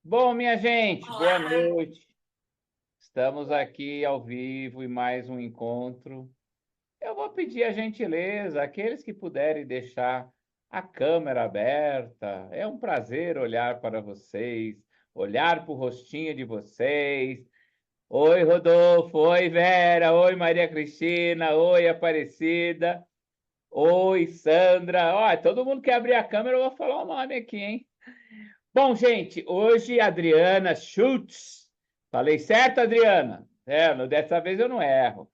Bom, minha gente, boa noite. Estamos aqui ao vivo em mais um encontro. Eu vou pedir a gentileza, aqueles que puderem deixar a câmera aberta. É um prazer olhar para vocês, olhar para o rostinho de vocês. Oi, Rodolfo. Oi, Vera. Oi, Maria Cristina. Oi, Aparecida. Oi, Sandra. Ó, todo mundo que abrir a câmera, eu vou falar o nome aqui, hein? Bom, gente, hoje Adriana Schultz. Falei certo, Adriana? Dessa vez eu não erro.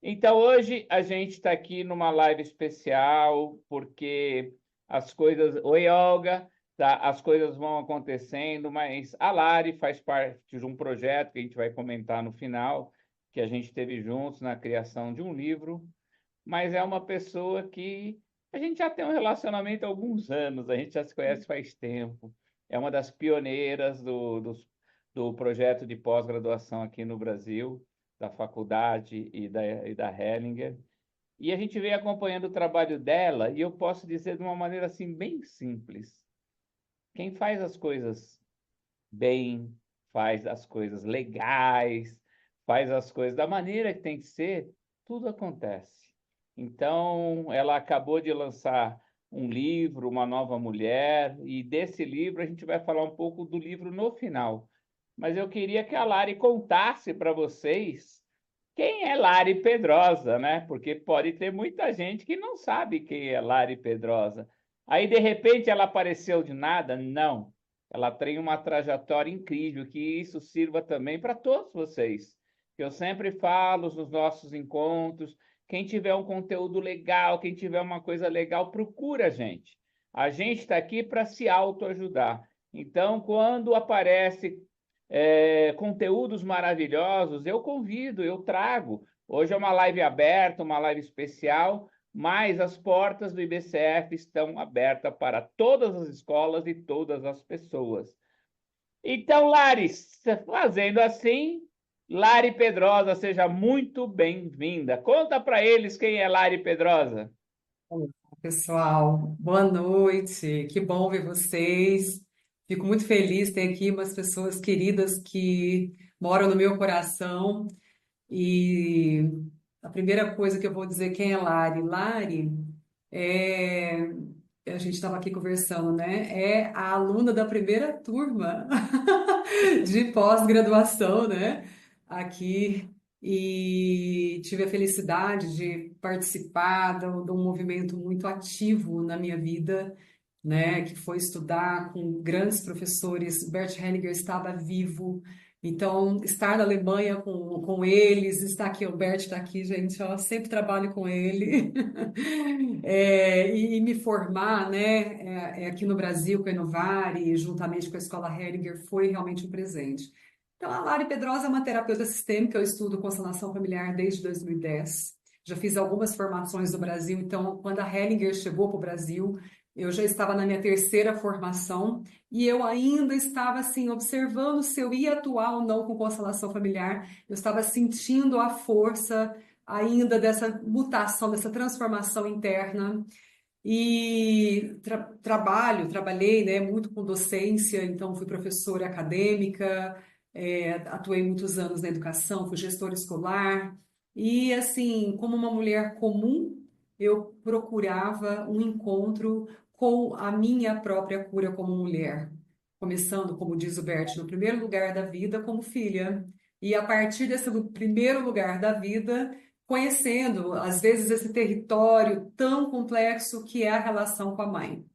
Então, hoje a gente está aqui numa live especial, porque as coisas. Oi, Olga. Tá, as coisas vão acontecendo, mas a Lari faz parte de um projeto que a gente vai comentar no final, que a gente teve juntos na criação de um livro, mas é uma pessoa que a gente já tem um relacionamento há alguns anos, a gente já se conhece faz tempo. É uma das pioneiras do projeto de pós-graduação aqui no Brasil, da faculdade e da Hellinger. E a gente veio acompanhando o trabalho dela, e eu posso dizer de uma maneira assim bem simples: quem faz as coisas bem, faz as coisas legais, faz as coisas da maneira que tem que ser, tudo acontece. Então, ela acabou de lançar um livro, Uma Nova Mulher, e desse livro a gente vai falar um pouco do livro no final. Mas eu queria que a Lari contasse para vocês quem é Lari Pedrosa, né? Porque pode ter muita gente que não sabe quem é Lari Pedrosa. Aí, de repente, ela apareceu de nada? Não. Ela tem uma trajetória incrível, que isso sirva também para todos vocês. Eu sempre falo nos nossos encontros, quem tiver um conteúdo legal, quem tiver uma coisa legal, procura a gente. A gente está aqui para se autoajudar. Então, quando aparece conteúdos maravilhosos, eu convido, eu trago. Hoje é uma live aberta, uma live especial, mas as portas do IBCF estão abertas para todas as escolas e todas as pessoas. Então, Laris, fazendo assim, Lari Pedrosa, seja muito bem-vinda. Conta para eles quem é Lari Pedrosa. Olá, pessoal, boa noite, que bom ver vocês. Fico muito feliz de ter aqui umas pessoas queridas que moram no meu coração. E a primeira coisa que eu vou dizer, quem é Lari? Lari é. A gente estava aqui conversando, né? É a aluna da primeira turma de pós-graduação, né? Aqui. E tive a felicidade de participar de um movimento muito ativo na minha vida, né? Que foi estudar com grandes professores. Bert Hellinger estava vivo. Então, estar na Alemanha com eles, estar aqui, o Bert está aqui, gente, ó, sempre trabalho com ele. E me formar, né, aqui no Brasil com a Enovari, juntamente com a Escola Heringer, foi realmente um presente. Então, a Lari Pedrosa é uma terapeuta sistêmica, eu estudo constelação familiar desde 2010. Já fiz algumas formações no Brasil, então, quando a Hellinger chegou para o Brasil, eu já estava na minha terceira formação e eu ainda estava assim observando se eu ia atuar ou não com constelação familiar. Eu estava sentindo a força ainda dessa mutação, dessa transformação interna. E trabalhei, né, muito com docência, então fui professora acadêmica, atuei muitos anos na educação, fui gestora escolar. E, assim, como uma mulher comum, eu procurava um encontro com a minha própria cura como mulher. Começando, como diz o Bert, no primeiro lugar da vida, como filha. E a partir desse primeiro lugar da vida, conhecendo, às vezes, esse território tão complexo que é a relação com a mãe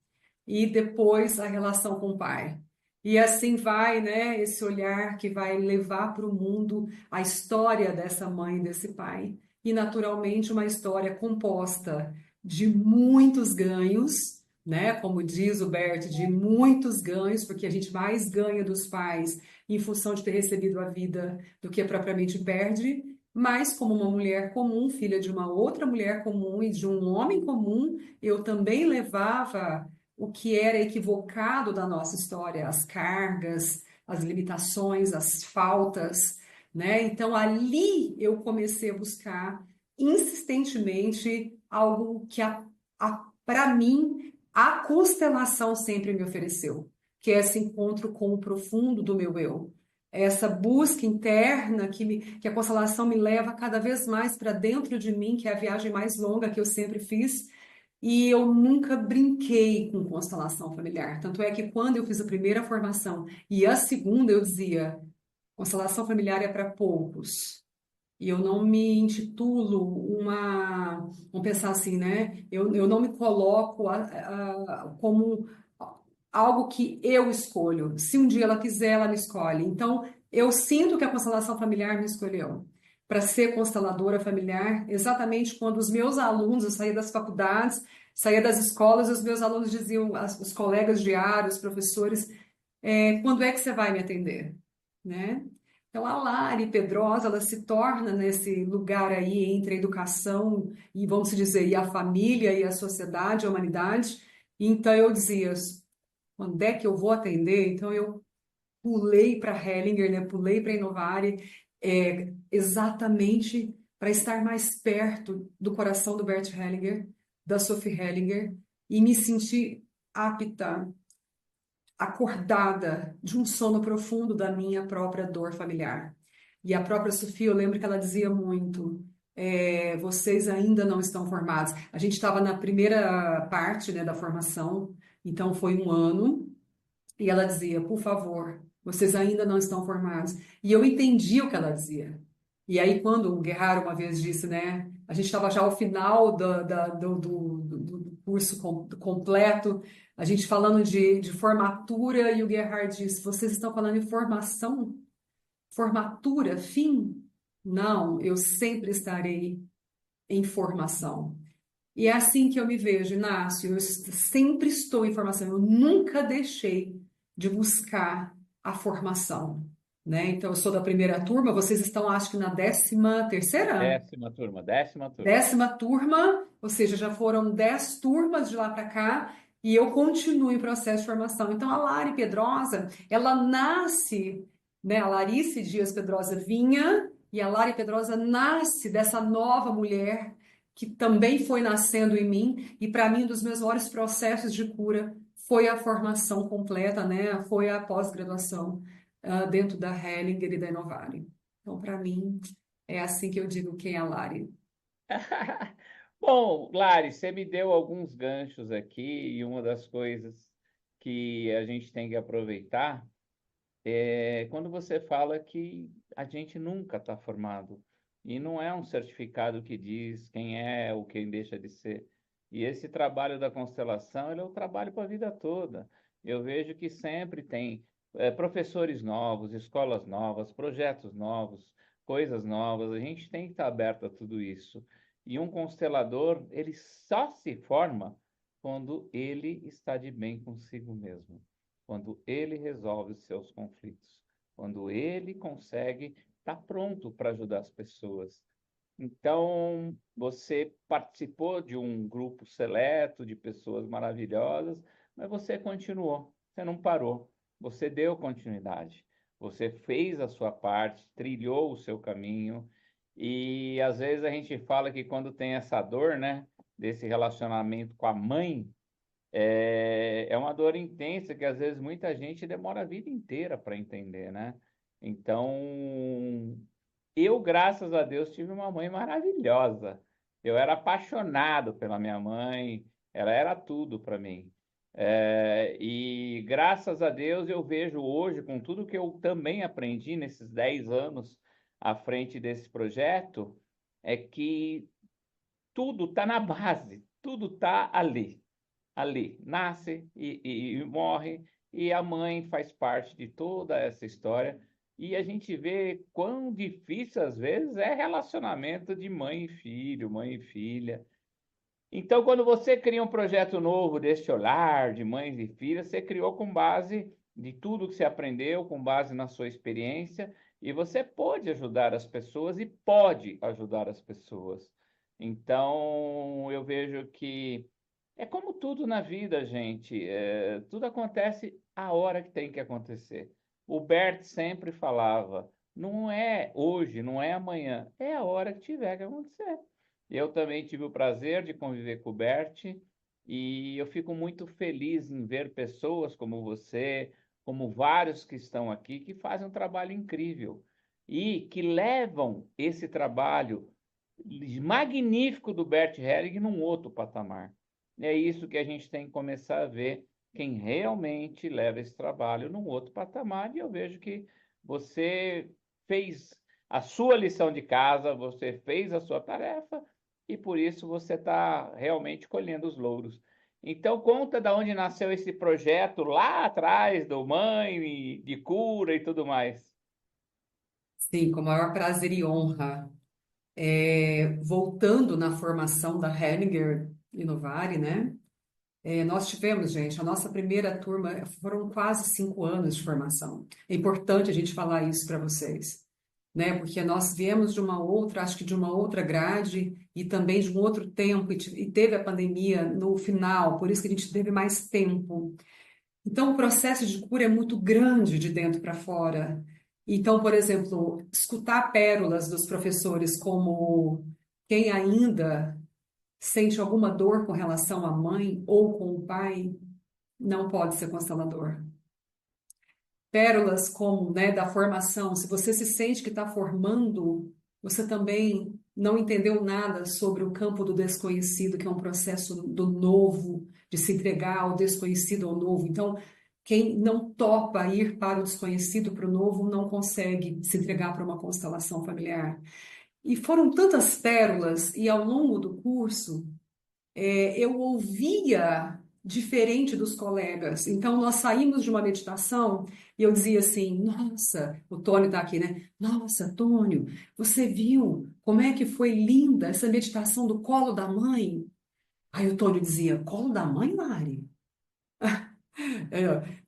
e depois a relação com o pai. E assim vai, né, esse olhar que vai levar para o mundo a história dessa mãe e desse pai. E, naturalmente, uma história composta de muitos ganhos, né, como diz o Bert, de muitos ganhos, porque a gente mais ganha dos pais em função de ter recebido a vida do que propriamente perde, mas como uma mulher comum, filha de uma outra mulher comum e de um homem comum, eu também levava o que era equivocado da nossa história, as cargas, as limitações, as faltas, né? Então ali eu comecei a buscar insistentemente algo que para mim a constelação sempre me ofereceu, que é esse encontro com o profundo do meu eu. Essa busca interna que a constelação me leva cada vez mais para dentro de mim, que é a viagem mais longa que eu sempre fiz, e eu nunca brinquei com constelação familiar. Tanto é que quando eu fiz a primeira formação e a segunda, eu dizia, constelação familiar é para poucos. E eu não me intitulo vamos pensar assim, né? Eu não me coloco como algo que eu escolho. Se um dia ela quiser, ela me escolhe. Então, eu sinto que a constelação familiar me escolheu para ser consteladora familiar, exatamente quando os meus alunos, eu saía das faculdades, saía das escolas, e os meus alunos diziam, os colegas diários, os professores, quando é que você vai me atender? Né? Então, a Lari Pedrosa, ela se torna nesse lugar aí entre a educação e, vamos dizer, e a família e a sociedade, a humanidade. Então, eu dizia, quando é que eu vou atender? Então, eu pulei para Hellinger, né? Pulei para Inovare, exatamente para estar mais perto do coração do Bert Hellinger, da Sophie Hellinger, e me sentir apta, acordada de um sono profundo da minha própria dor familiar. E a própria Sofia, eu lembro que ela dizia muito, vocês ainda não estão formados. A gente estava na primeira parte, né, da formação, então foi um ano, e ela dizia, por favor, vocês ainda não estão formados. E eu entendi o que ela dizia. E aí, quando o Guerraro uma vez disse, né, a gente estava já ao final do curso completo, a gente falando de formatura, e o Guerraro disse, vocês estão falando em formação? Formatura? Fim? Não, eu sempre estarei em formação. E é assim que eu me vejo, Inácio. Eu sempre estou em formação. Eu nunca deixei de buscar a formação, né? Então, eu sou da primeira turma. Vocês estão, acho que na 13ª? Décima turma, décima turma. 10ª turma, ou seja, já foram 10 turmas de lá para cá. E eu continuo em processo de formação. Então, a Lari Pedrosa, ela nasce, né? A Larice Dias Pedrosa vinha e a Lari Pedrosa nasce dessa nova mulher que também foi nascendo em mim. E para mim, um dos meus maiores processos de cura foi a formação completa, né? Foi a pós-graduação dentro da Hellinger e da Inovare. Então, para mim, é assim que eu digo quem é a Lari. Bom, Lari, você me deu alguns ganchos aqui e uma das coisas que a gente tem que aproveitar é quando você fala que a gente nunca está formado e não é um certificado que diz quem é ou quem deixa de ser. E esse trabalho da constelação, ele é um trabalho para a vida toda. Eu vejo que sempre tem professores novos, escolas novas, projetos novos, coisas novas. A gente tem que estar aberto a tudo isso. E um constelador, ele só se forma quando ele está de bem consigo mesmo, quando ele resolve os seus conflitos, quando ele consegue estar pronto para ajudar as pessoas. Então, você participou de um grupo seleto de pessoas maravilhosas, mas você continuou, você não parou, você deu continuidade, você fez a sua parte, trilhou o seu caminho, e às vezes a gente fala que quando tem essa dor, né, desse relacionamento com a mãe, é uma dor intensa que às vezes muita gente demora a vida inteira para entender, né? Então, eu, graças a Deus, tive uma mãe maravilhosa. Eu era apaixonado pela minha mãe, ela era tudo para mim. E graças a Deus eu vejo hoje, com tudo que eu também aprendi nesses 10 anos à frente desse projeto, é que tudo está na base, tudo está ali, nasce e morre, e a mãe faz parte de toda essa história. E a gente vê quão difícil às vezes é relacionamento de mãe e filho, mãe e filha. Então, quando você cria um projeto novo deste olhar de mães e filhas, você criou com base de tudo que você aprendeu, com base na sua experiência, e você pode ajudar as pessoas e pode ajudar as pessoas. Então, eu vejo que é como tudo na vida, gente. Tudo acontece a hora que tem que acontecer. O Bert sempre falava: não é hoje, não é amanhã, é a hora que tiver que acontecer. Eu também tive o prazer de conviver com o Bert E eu fico muito feliz em ver pessoas como você, como vários que estão aqui, que fazem um trabalho incrível e que levam esse trabalho magnífico do Bert Helling num outro patamar. É isso que a gente tem que começar a ver, quem realmente leva esse trabalho num outro patamar, e eu vejo que você fez a sua lição de casa, você fez a sua tarefa, e por isso você está realmente colhendo os louros. Então, conta de onde nasceu esse projeto lá atrás, do Mãe, de cura e tudo mais. Sim, com o maior prazer e honra. Voltando na formação da Hellinger Inovari, né? Nós tivemos, gente, a nossa primeira turma foram quase 5 anos de formação. É importante a gente falar isso para vocês, né? Porque nós viemos de uma outra, acho que de uma outra grade e também de um outro tempo, e teve a pandemia no final, por isso que a gente teve mais tempo. Então, o processo de cura é muito grande de dentro para fora. Então, por exemplo, escutar pérolas dos professores como quem ainda sente alguma dor com relação à mãe ou com o pai, não pode ser constelador. Pérolas como, né, da formação, se você se sente que está formando, você também não entendeu nada sobre o campo do desconhecido, que é um processo do novo, de se entregar ao desconhecido, ao novo. Então, quem não topa ir para o desconhecido, para o novo, não consegue se entregar para uma constelação familiar. E foram tantas pérolas, e ao longo do curso, eu ouvia diferente dos colegas. Então, nós saímos de uma meditação e eu dizia assim: Nossa, o Tônio está aqui, né? Nossa, Tônio, você viu como é que foi linda essa meditação do colo da mãe? Aí o Tônio dizia: Colo da mãe, Lari?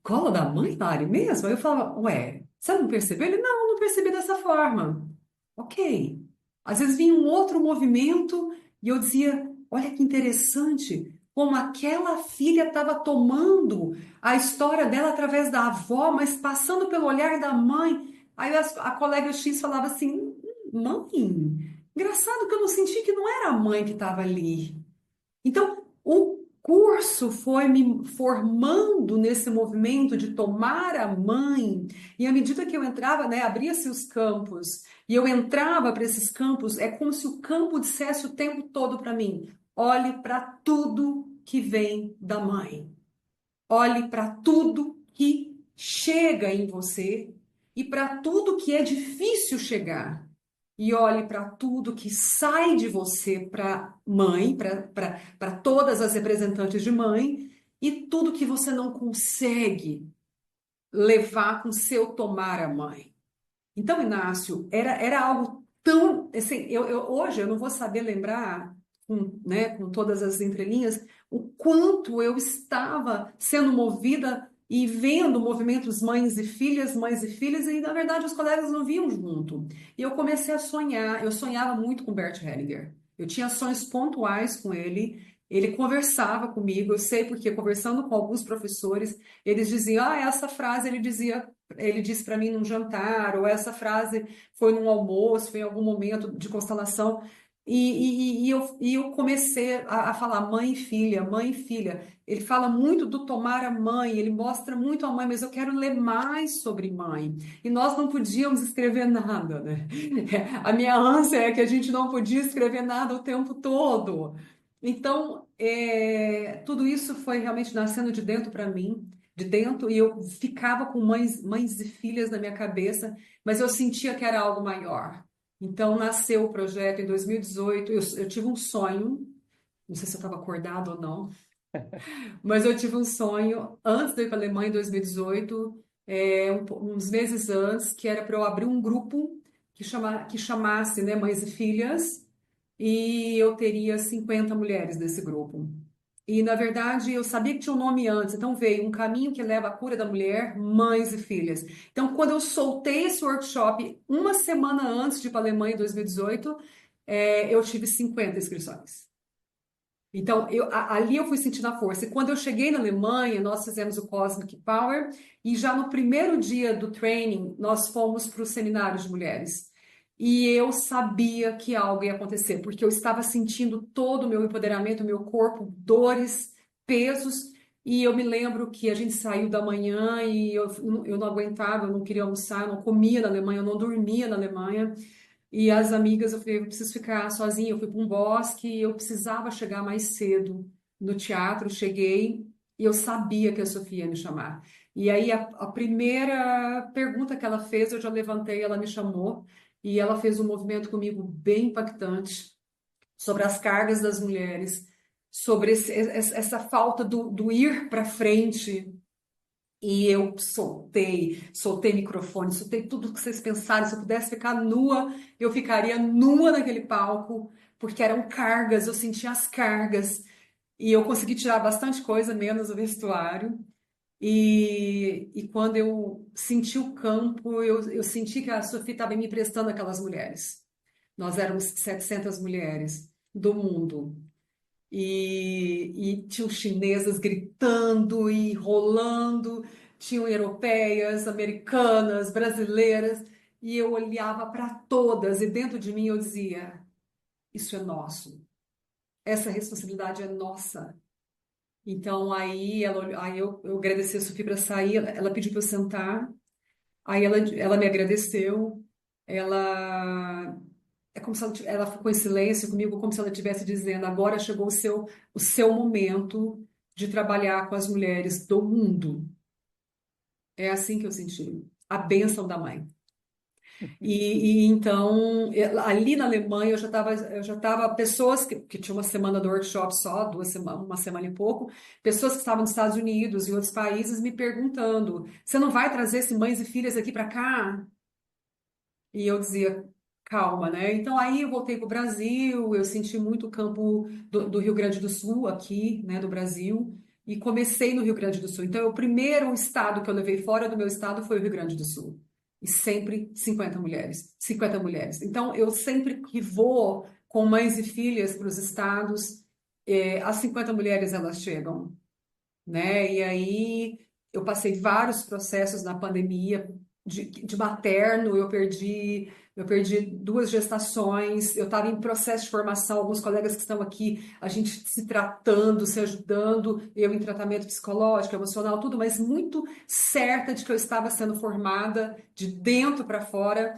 Colo da mãe, Lari, mesmo? Aí eu falava: Ué, você não percebeu? Ele: Não, não percebi dessa forma. Ok. Às vezes vinha um outro movimento e eu dizia: olha que interessante, como aquela filha estava tomando a história dela através da avó, mas passando pelo olhar da mãe. Aí a colega X falava assim: mãe, engraçado que eu não senti que não era a mãe que estava ali. Então, o curso foi me formando nesse movimento de tomar a mãe, e à medida que eu entrava, né, abria-se os campos, e eu entrava para esses campos, é como se o campo dissesse o tempo todo para mim: olhe para tudo que vem da mãe, olhe para tudo que chega em você e para tudo que é difícil chegar e olhe para tudo que sai de você para mãe, para todas as representantes de mãe, e tudo que você não consegue levar com seu tomar a mãe. Então, Inácio, era algo tão. Assim, hoje eu não vou saber lembrar, né, com todas as entrelinhas, o quanto eu estava sendo movida e vendo movimentos mães e filhas, e na verdade os colegas não viam junto. E eu comecei a sonhar, eu sonhava muito com Bert Hellinger. Eu tinha sonhos pontuais com ele. Ele conversava comigo, eu sei porque conversando com alguns professores, eles diziam: "Ah, essa frase", ele disse para mim num jantar, ou essa frase foi num almoço, foi em algum momento de constelação. E eu comecei a falar mãe e filha. Ele fala muito do tomar a mãe, ele mostra muito a mãe, mas eu quero ler mais sobre mãe. E nós não podíamos escrever nada, né? A minha ânsia é que a gente não podia escrever nada o tempo todo. Então, tudo isso foi realmente nascendo de dentro para mim, de dentro, e eu ficava com mães e filhas na minha cabeça, mas eu sentia que era algo maior. Então, nasceu o projeto em 2018. Eu tive um sonho, não sei se eu estava acordado ou não, mas eu tive um sonho antes de ir para a Alemanha em 2018, uns meses antes, que era para eu abrir um grupo que chamasse, né, Mães e Filhas, e eu teria 50 mulheres nesse grupo. E, na verdade, eu sabia que tinha um nome antes, então veio um caminho que leva à cura da mulher, mães e filhas. Então, quando eu soltei esse workshop, uma semana antes de ir para a Alemanha em 2018, eu tive 50 inscrições. Então, ali eu fui sentindo a força. E quando eu cheguei na Alemanha, nós fizemos o Cosmic Power, e já no primeiro dia do training, nós fomos para o seminário de mulheres. E eu sabia que algo ia acontecer, porque eu estava sentindo todo o meu empoderamento, meu corpo, dores pesos. E eu me lembro que a gente saiu da manhã e eu não aguentava, eu não queria almoçar, eu não comia na Alemanha, eu não dormia na Alemanha. E as amigas, eu falei, eu preciso ficar sozinha. Eu fui para um bosque e eu precisava chegar mais cedo no teatro. Cheguei e eu sabia que a Sofia ia me chamar. E aí a primeira pergunta que ela fez, eu já levantei, ela me chamou e ela fez um movimento comigo bem impactante sobre as cargas das mulheres, sobre essa falta do ir para frente. E eu soltei microfone, soltei tudo que vocês pensaram. Se eu pudesse ficar nua, eu ficaria nua naquele palco, porque eram cargas, eu sentia as cargas. E eu consegui tirar bastante coisa, menos o vestuário. E quando eu senti o campo, eu senti que a Sofia estava me emprestando aquelas mulheres. Nós éramos 700 mulheres do mundo. E tinham chinesas gritando e rolando, tinham europeias, americanas, brasileiras, e eu olhava para todas, e dentro de mim eu dizia: isso é nosso, essa responsabilidade é nossa. Então aí eu agradeci a Sofia para sair, ela pediu para eu sentar, aí ela me agradeceu, ela é como se ela ficou em silêncio comigo, como se ela estivesse dizendo: agora chegou o seu momento de trabalhar com as mulheres do mundo. É assim que eu senti. A bênção da mãe. E então, ali na Alemanha, eu já tava pessoas que tinham uma semana do workshop só, 2 semanas, uma semana e pouco, pessoas que estavam nos Estados Unidos e outros países me perguntando: você não vai trazer esses mães e filhas aqui para cá? E eu dizia: calma, né? Então aí eu voltei para o Brasil, eu senti muito o campo do Rio Grande do Sul aqui, né, do Brasil, e comecei no Rio Grande do Sul. Então, o primeiro estado que eu levei fora do meu estado foi o Rio Grande do Sul. E sempre 50 mulheres, 50 mulheres. Então, eu sempre que vou com mães e filhas para os estados, as 50 mulheres elas chegam, né? E aí eu passei vários processos na pandemia de materno, eu perdi 2 gestações, eu estava em processo de formação, alguns colegas que estão aqui, a gente se tratando, se ajudando, eu em tratamento psicológico, emocional, tudo, mas muito certa de que eu estava sendo formada de dentro para fora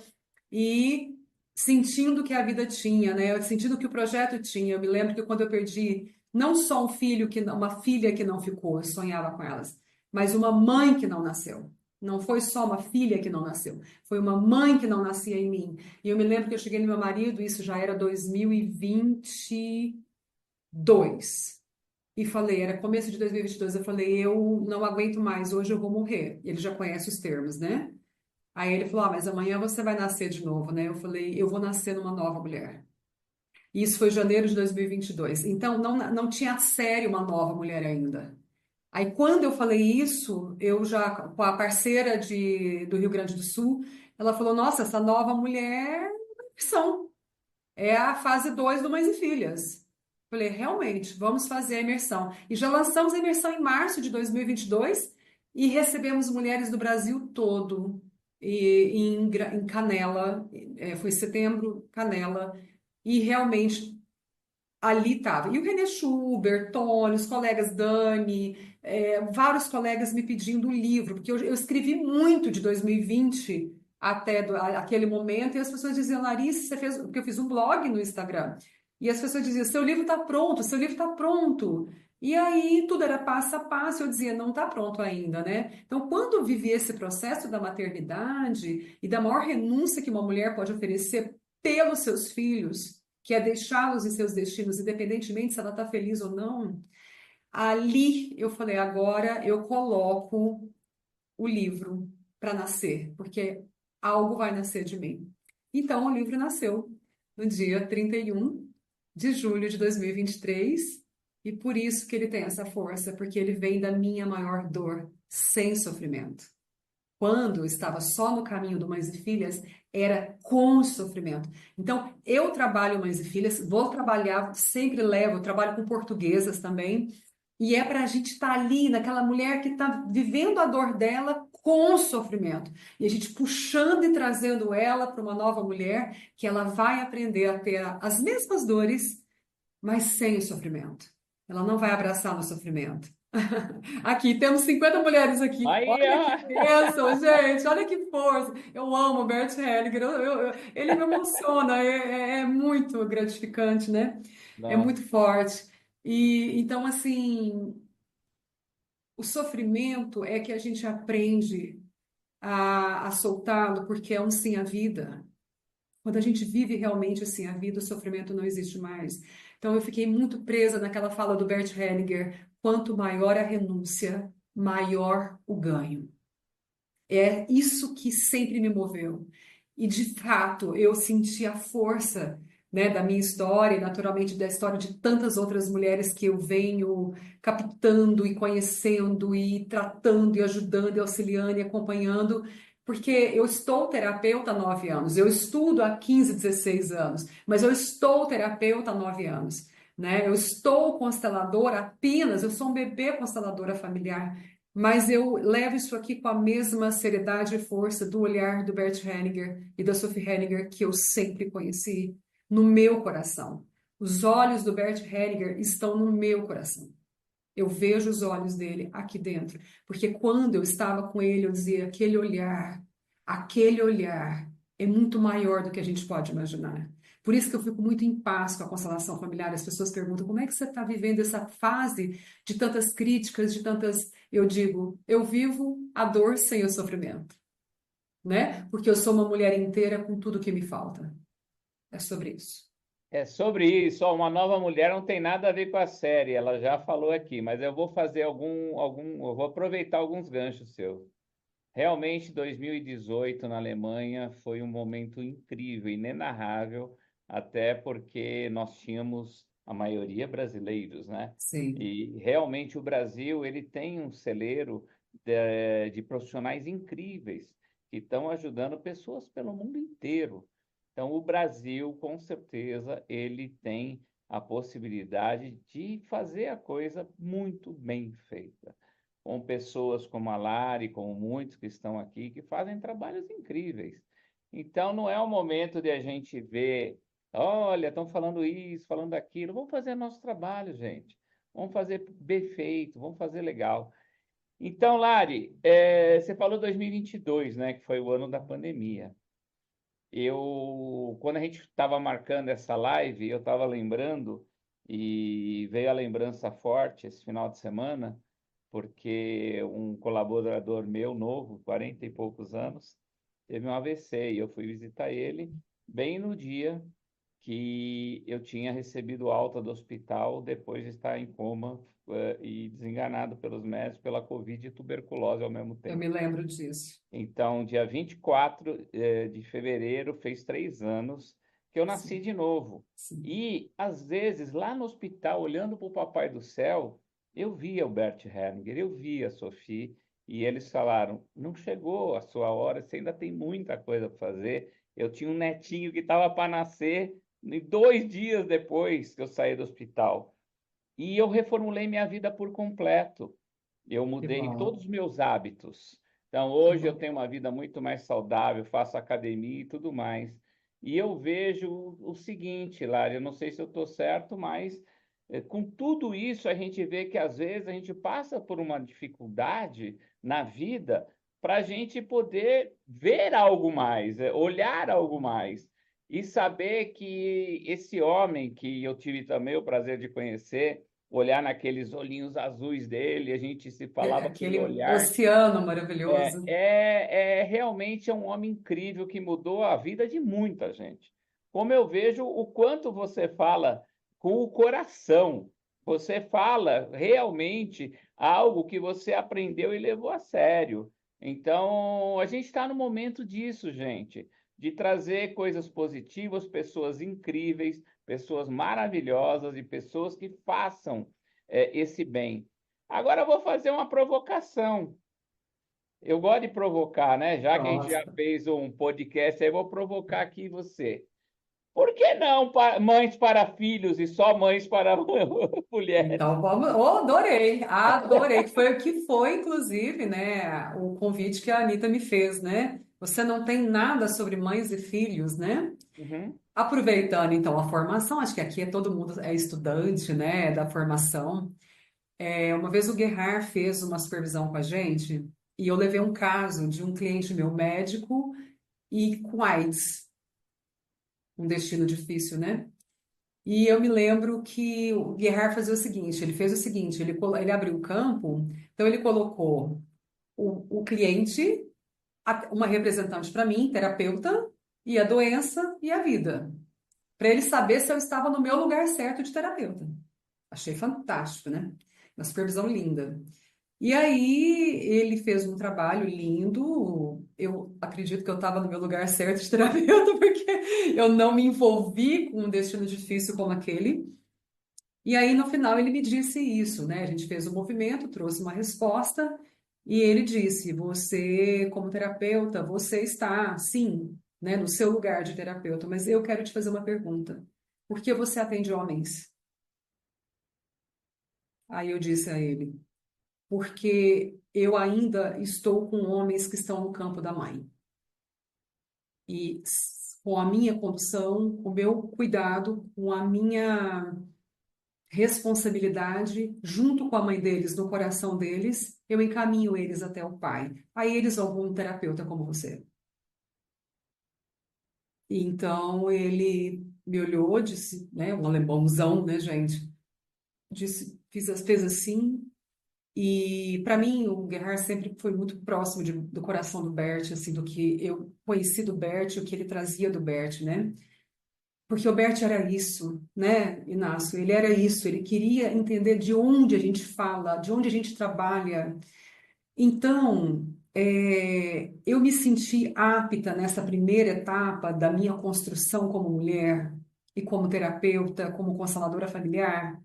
e sentindo que a vida tinha, né? Sentindo que o projeto tinha. Eu me lembro que quando eu perdi não só uma filha que não ficou, eu sonhava com elas, mas uma mãe que não nasceu. Não foi só uma filha que não nasceu, foi uma mãe que não nascia em mim. E eu me lembro que eu cheguei no meu marido, isso já era 2022. E falei, era começo de 2022, eu falei: eu não aguento mais, hoje eu vou morrer. E ele já conhece os termos, né? Aí ele falou: mas amanhã você vai nascer de novo, né? Eu falei: eu vou nascer numa nova mulher. E isso foi janeiro de 2022. Então, não tinha série uma nova mulher ainda. Aí, quando eu falei isso, eu já, com a parceira do Rio Grande do Sul, ela falou: nossa, essa nova mulher é uma opção. É a fase 2 do Mães e Filhas. Falei: realmente, vamos fazer a imersão. E já lançamos a imersão em março de 2022 e recebemos mulheres do Brasil todo. E em Canela, foi setembro, Canela, e realmente ali estava. E o René Schubert, Tony, os colegas Dani, vários colegas me pedindo o livro, porque eu escrevi muito de 2020 até aquele momento, e as pessoas diziam: Larissa, você fez, porque eu fiz um blog no Instagram, e as pessoas diziam: seu livro está pronto, seu livro está pronto. E aí tudo era passo a passo, eu dizia: não está pronto ainda, né? Então, quando eu vivi esse processo da maternidade e da maior renúncia que uma mulher pode oferecer pelos seus filhos, que é deixá-los em seus destinos, independentemente se ela está feliz ou não, ali eu falei: agora eu coloco o livro para nascer, porque algo vai nascer de mim. Então, o livro nasceu no dia 31 de julho de 2023, e por isso que ele tem essa força, porque ele vem da minha maior dor, sem sofrimento. Quando eu estava só no caminho do Mães e Filhas, era com sofrimento. Então, eu trabalho Mães e Filhas, vou trabalhar, sempre levo, eu trabalho com portuguesas também, e é para a gente estar ali, naquela mulher que está vivendo a dor dela com sofrimento, e a gente puxando e trazendo ela para uma nova mulher, que ela vai aprender a ter as mesmas dores, mas sem o sofrimento. ela não vai abraçar no sofrimento. Aqui, temos 50 mulheres aqui. Aí, Olha que ó. bênção, gente. Olha que força. Eu amo o Bert Hellinger. Ele me emociona. É muito gratificante, né? É Nossa, muito forte. E então, assim, o sofrimento é que a gente aprende a soltá-lo, porque é um sim à vida. Quando a gente vive realmente assim a vida, o sofrimento não existe mais. Então eu fiquei muito presa naquela fala do Bert Hellinger: quanto maior a renúncia, maior o ganho. É isso que sempre me moveu. E de fato, eu senti a força, né, da minha história, e naturalmente da história de tantas outras mulheres que eu venho captando e conhecendo e tratando e ajudando e auxiliando e acompanhando, porque eu estou terapeuta há 9 anos, eu estudo há 15, 16 anos, mas eu estou terapeuta há 9 anos. Né? Eu estou consteladora apenas, eu sou um bebê consteladora familiar, mas eu levo isso aqui com a mesma seriedade e força do olhar do Bert Hellinger e da Sophie Hellinger que eu sempre conheci no meu coração. Os olhos do Bert Hellinger estão no meu coração. Eu vejo os olhos dele aqui dentro, porque quando eu estava com ele, eu dizia: aquele olhar é muito maior do que a gente pode imaginar. Por isso que eu fico muito em paz com a constelação familiar. As pessoas perguntam: como é que você está vivendo essa fase de tantas críticas, de tantas. Eu digo: eu vivo a dor sem o sofrimento, né? Porque eu sou uma mulher inteira com tudo que me falta. É sobre isso. é sobre isso. Ó, uma nova mulher não tem nada a ver com a série, ela já falou aqui, mas eu vou fazer eu vou aproveitar alguns ganchos seus. Realmente, 2018 na Alemanha foi um momento incrível, inenarrável, até porque nós tínhamos a maioria brasileiros, né? Sim. E realmente o Brasil ele tem um celeiro de profissionais incríveis que estão ajudando pessoas pelo mundo inteiro. Então, o Brasil, com certeza, ele tem a possibilidade de fazer a coisa muito bem feita com pessoas como a Lari, como muitos que estão aqui, que fazem trabalhos incríveis. Então, não é o momento de a gente ver, olha, estão falando isso, falando aquilo. Vamos fazer nosso trabalho, gente. Vamos fazer bem feito, vamos fazer legal. Então, Lari, você falou 2022, né, que foi o ano da pandemia. Quando a gente estava marcando essa live, eu estava lembrando, e veio a lembrança forte esse final de semana, porque um colaborador meu, novo, 40 e poucos anos, teve um AVC e eu fui visitar ele bem no dia que eu tinha recebido alta do hospital depois de estar em coma, e desenganado pelos médicos pela Covid e tuberculose ao mesmo Eu tempo. me lembro disso. Então, dia 24 de fevereiro, fez 3 anos que eu nasci Sim, de novo. sim. E, às vezes, lá no hospital, olhando para o Papai do Céu, eu via o Bert Hellinger, eu via a Sophie, e eles falaram: não chegou a sua hora, você ainda tem muita coisa para fazer. Eu tinha um netinho que estava para nascer 2 dias depois que eu saí do hospital. E eu reformulei minha vida por completo. Eu Que mudei bom, todos os meus hábitos. Então, que hoje eu bom. tenho uma vida muito mais saudável, faço academia e tudo mais. E eu vejo o seguinte, Lari, eu não sei se eu estou certo, mas com tudo isso a gente vê que às vezes a gente passa por uma dificuldade na vida para a gente poder ver algo mais, olhar algo mais. E saber que esse homem que eu tive também o prazer de conhecer, olhar naqueles olhinhos azuis dele, a gente se falava aquele Aquele olhar. oceano maravilhoso. Realmente é um homem incrível que mudou a vida de muita gente. Como eu vejo o quanto você fala com o coração, você fala realmente algo que você aprendeu e levou a sério. Então, a gente está no momento disso, gente, de trazer coisas positivas, pessoas incríveis, pessoas maravilhosas e pessoas que façam esse bem. Agora eu vou fazer uma provocação. Eu gosto de provocar, né? Já que a gente já Gosto. fez um podcast, aí eu vou provocar aqui você. Por que não mães para filhos e só mães para mulheres? Então vamos, oh, adorei, adorei, que foi, inclusive, né, o convite que a Anitta me fez, né? Você não tem nada sobre mães e filhos, né? Uhum, Aproveitando então a formação, acho que aqui todo mundo é estudante, né, da formação. Uma vez o Gerhard fez uma supervisão com a gente e eu levei um caso de um cliente meu médico e com AIDS, um destino difícil, né? E eu me lembro que o Gerhard fazia o seguinte, ele fez o seguinte, ele abriu o campo, então ele colocou o cliente, uma representante para mim, terapeuta, e a doença e a vida, para ele saber se eu estava no meu lugar certo de terapeuta. Achei fantástico, né? Uma supervisão linda. E aí ele fez um trabalho lindo. Eu acredito que eu estava no meu lugar certo de terapeuta, porque eu não me envolvi com um destino difícil como aquele. E aí, no final, ele me disse isso, né? A gente fez um movimento, trouxe uma resposta, e ele disse: Você, como terapeuta, você está, sim, né, no seu lugar de terapeuta, mas eu quero te fazer uma pergunta. Por que você atende homens? Aí eu disse a ele: Porque eu ainda estou com homens que estão no campo da mãe. E com a minha condução, com o meu cuidado, com a minha responsabilidade, junto com a mãe deles, no coração deles, eu encaminho eles até o pai. Aí eles vão com um terapeuta como você. E então ele me olhou, disse, né, um alemãozão, né, gente? Disse, fez assim. E para mim o Gerhard sempre foi muito próximo do coração do Bert, assim, do que eu conheci do Bert, o que ele trazia do Bert, né? Porque o Bert era isso, né, Inácio? Ele era isso, ele queria entender de onde a gente fala, de onde a gente trabalha. Então, eu me senti apta nessa primeira etapa da minha construção como mulher e como terapeuta, como consteladora familiar,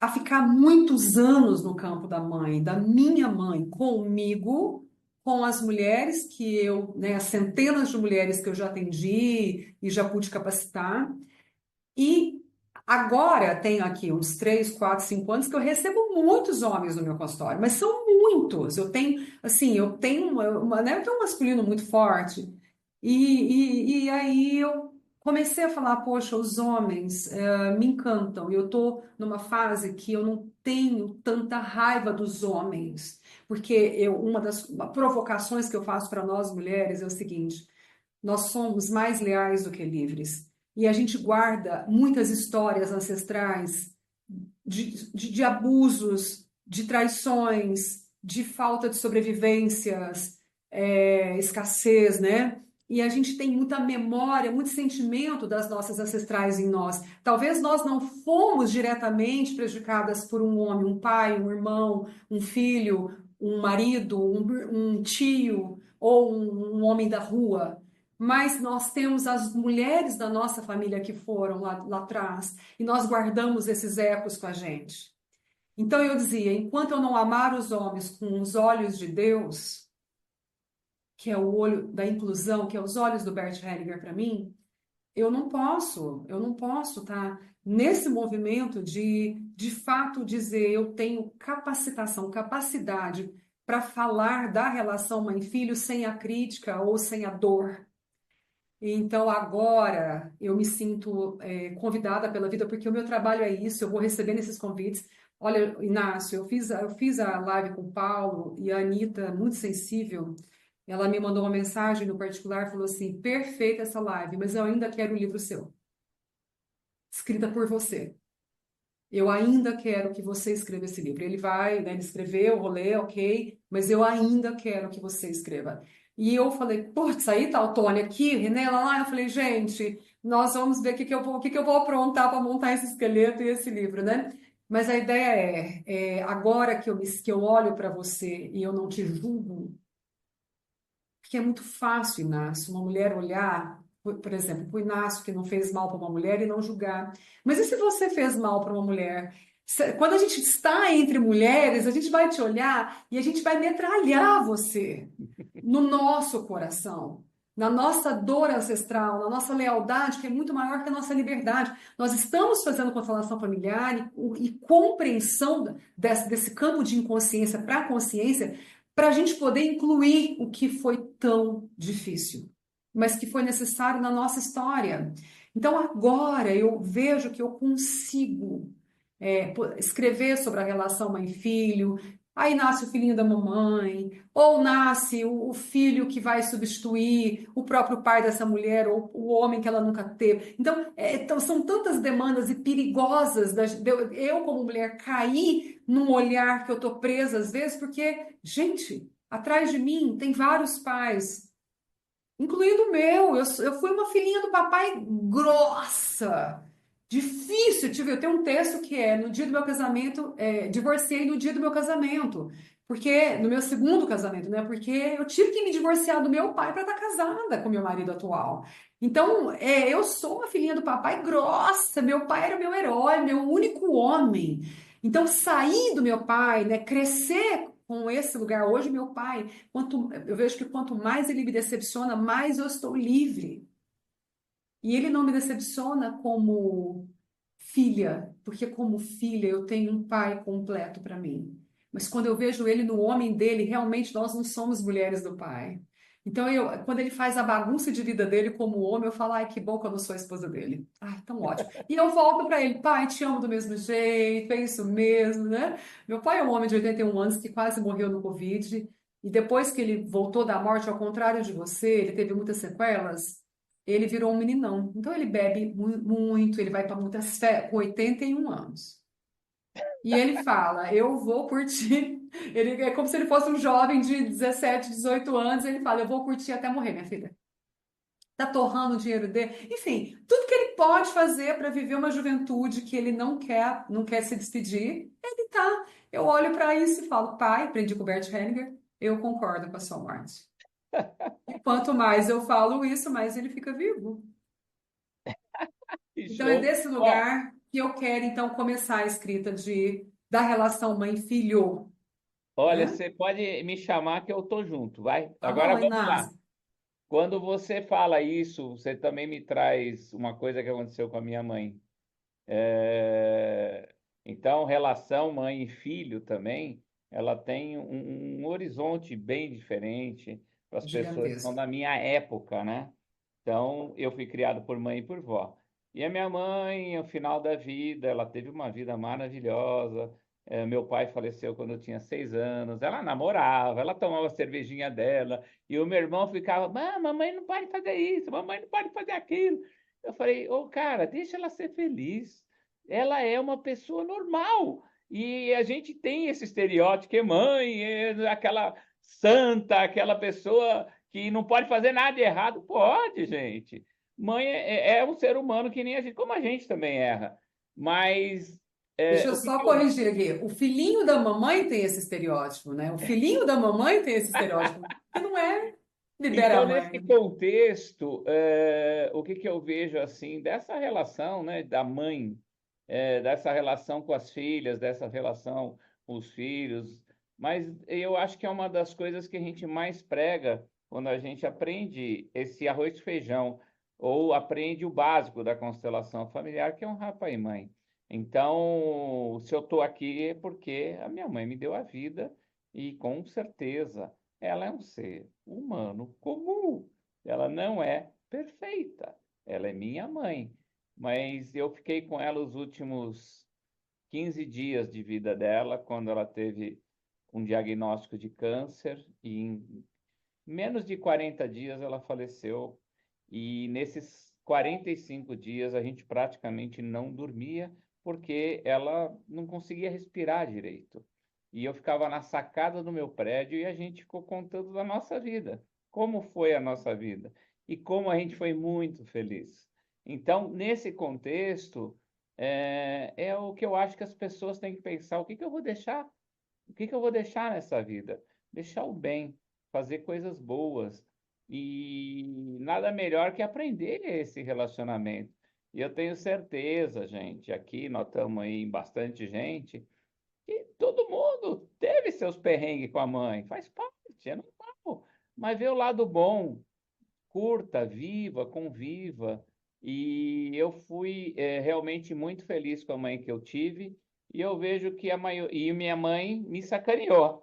a ficar muitos anos no campo da mãe, da minha mãe, comigo, com as mulheres que eu, né, as centenas de mulheres que eu já atendi e já pude capacitar. E agora tenho aqui uns 3, 4, 5 anos que eu recebo muitos homens no meu consultório, mas são muitos. Eu tenho né, eu tenho um masculino muito forte. E aí eu comecei a falar, poxa, os homens me encantam. Eu estou numa fase que eu não tenho tanta raiva dos homens, porque uma das provocações que eu faço para nós mulheres é o seguinte: nós somos mais leais do que livres. E a gente guarda muitas histórias ancestrais de abusos, de traições, de falta de sobrevivências, escassez, né? E a gente tem muita memória, muito sentimento das nossas ancestrais em nós. Talvez nós não fomos diretamente prejudicadas por um homem, um pai, um irmão, um filho, um marido, um tio ou um homem da rua, mas nós temos as mulheres da nossa família que foram lá atrás e nós guardamos esses ecos com a gente. Então eu dizia, enquanto eu não amar os homens com os olhos de Deus, que é o olho da inclusão, que é os olhos do Bert Hellinger para mim, eu não posso estar nesse movimento de fato dizer eu tenho capacitação, capacidade para falar da relação mãe-filho sem a crítica ou sem a dor. Então, agora eu me sinto convidada pela vida, porque o meu trabalho é isso, eu vou recebendo esses convites. Olha, Inácio, eu fiz a live com o Paulo e a Anitta, muito sensível, ela me mandou uma mensagem no particular, falou assim, perfeita essa live, mas eu ainda quero o livro seu, escrita por você. Eu ainda quero que você escreva esse livro. Ele vai, né, ele escreveu, vou ler, ok, mas eu ainda quero que você escreva. E eu falei, putz, aí tá o Tony aqui, René lá. Eu falei, gente, nós vamos ver o que que eu vou aprontar para montar esse esqueleto e esse livro, né? Mas a ideia agora que eu olho para você e eu não te julgo, porque é muito fácil, Inácio, uma mulher olhar, por exemplo, para o Inácio que não fez mal para uma mulher e não julgar. Mas e se você fez mal para uma mulher? Quando a gente está entre mulheres, a gente vai te olhar e a gente vai metralhar você no nosso coração. na nossa dor ancestral, na nossa lealdade, que é muito maior que a nossa liberdade. Nós estamos fazendo constelação familiar e compreensão desse campo de inconsciência para a consciência, para a gente poder incluir o que foi tão difícil, mas que foi necessário na nossa história. Então, agora eu vejo que eu consigo escrever sobre a relação mãe-filho. Aí nasce o filhinho da mamãe, ou nasce o filho que vai substituir o próprio pai dessa mulher, ou o homem que ela nunca teve. Então, são tantas demandas e perigosas eu, como mulher, cair num olhar que eu estou presa às vezes, porque, gente, atrás de mim tem vários pais, incluindo o meu. Eu fui uma filhinha do papai grossa, difícil. Eu tenho um texto que é no dia do meu casamento, divorciei no dia do meu casamento, porque no meu segundo casamento, né? Porque eu tive que me divorciar do meu pai para estar casada com meu marido atual. Então, eu sou uma filhinha do papai grossa. Meu pai era meu herói, meu único homem. Então, sair do meu pai, né? Crescer com esse lugar hoje, meu pai. Eu vejo que quanto mais ele me decepciona, mais eu estou livre. E ele não me decepciona como filha, porque como filha eu tenho um pai completo para mim. Mas quando eu vejo ele no homem dele, realmente nós não somos mulheres do pai. Então, quando ele faz a bagunça de vida dele como homem, eu falo, ai, que bom que eu não sou a esposa dele. Ai, tão ótimo. E eu volto para ele, pai, te amo do mesmo jeito, é isso mesmo, né? Meu pai é um homem de 81 anos que quase morreu no Covid. E depois que ele voltou da morte, ao contrário de você, ele teve muitas sequelas, ele virou um meninão. Então ele bebe muito, ele vai para muitas festas com 81 anos. E ele fala, eu vou curtir. Ele é como se ele fosse um jovem de 17, 18 anos. Ele fala, eu vou curtir até morrer, minha filha. Tá torrando o dinheiro dele. Enfim, tudo que ele pode fazer para viver uma juventude que ele não quer se despedir, ele tá. Eu olho para isso e falo, pai, aprendi com o Bert Hellinger, eu concordo com a sua morte. E quanto mais eu falo isso, mais ele fica vivo. Que Então, é show. desse Ó, lugar que eu quero, então, começar a escrita da relação mãe-filho, olha, né? você pode me chamar que eu tô junto, vai? Tá Agora bom, vamos lá. Inácio? Quando você fala isso, você também me traz uma coisa que aconteceu com a minha mãe. É, Então, relação mãe e filho também, ela tem um horizonte bem diferente para as pessoas que são Gigantesco. da minha época, né? Então, eu fui criado por mãe e por vó. E a minha mãe, no final da vida, ela teve uma vida maravilhosa. Meu pai faleceu quando eu tinha 6 anos. Ela namorava, ela tomava a cervejinha dela. E o meu irmão ficava, mamãe não pode fazer isso, mamãe não pode fazer aquilo. Eu falei, ô cara, deixa ela ser feliz. Ela é uma pessoa normal. E a gente tem esse estereótipo que mãe é aquela santa, aquela pessoa que não pode fazer nada de errado. Pode, gente. Mãe é um ser humano que nem a gente, como a gente também erra. Mas Deixa eu o que só que eu. corrigir aqui. O filhinho da mamãe tem esse estereótipo, né? O filhinho da mamãe tem esse estereótipo. Que não é libera a Então, nesse mãe. contexto, o que que eu vejo assim dessa relação, né, da mãe, dessa relação com as filhas, dessa relação com os filhos, mas eu acho que é uma das coisas que a gente mais prega quando a gente aprende esse arroz e feijão, ou aprende o básico da constelação familiar, que é honrar pai e mãe. Então, se eu estou aqui é porque a minha mãe me deu a vida e com certeza ela é um ser humano comum. Ela não é perfeita. Ela é minha mãe. Mas eu fiquei com ela os últimos 15 dias de vida dela, quando ela teve um diagnóstico de câncer, e em menos de 40 dias ela faleceu. E nesses 45 dias a gente praticamente não dormia, porque ela não conseguia respirar direito. E eu ficava na sacada do meu prédio e a gente ficou contando da nossa vida, como foi a nossa vida e como a gente foi muito feliz. Então, nesse contexto, é o que eu acho que as pessoas têm que pensar: o que que eu vou deixar? O que que eu vou deixar nessa vida? Deixar o bem, fazer coisas boas. E nada melhor que aprender esse relacionamento. E eu tenho certeza, gente, aqui nós estamos aí em bastante gente, que todo mundo teve seus perrengues com a mãe, faz parte, é normal. Mas vê o lado bom. curta, viva, conviva. E eu fui realmente muito feliz com a mãe que eu tive. E eu vejo que e minha mãe me sacaneou.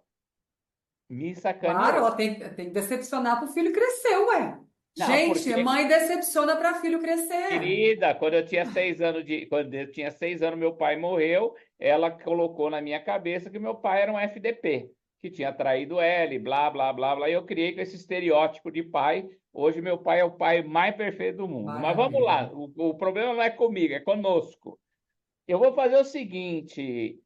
Me Claro, sacaneou. ela tem que decepcionar para o filho crescer, ué. Não, Gente, porque, mãe decepciona para filho crescer. querida, quando eu tinha 6 anos, meu pai morreu. Ela colocou na minha cabeça que meu pai era um FDP, que tinha traído ela, e blá, blá, blá, blá. E eu criei com esse estereótipo de pai. Hoje meu pai é o pai mais perfeito do mundo. Mas vamos Maravilha. lá, o problema não é comigo, é conosco. Eu vou fazer o seguinte.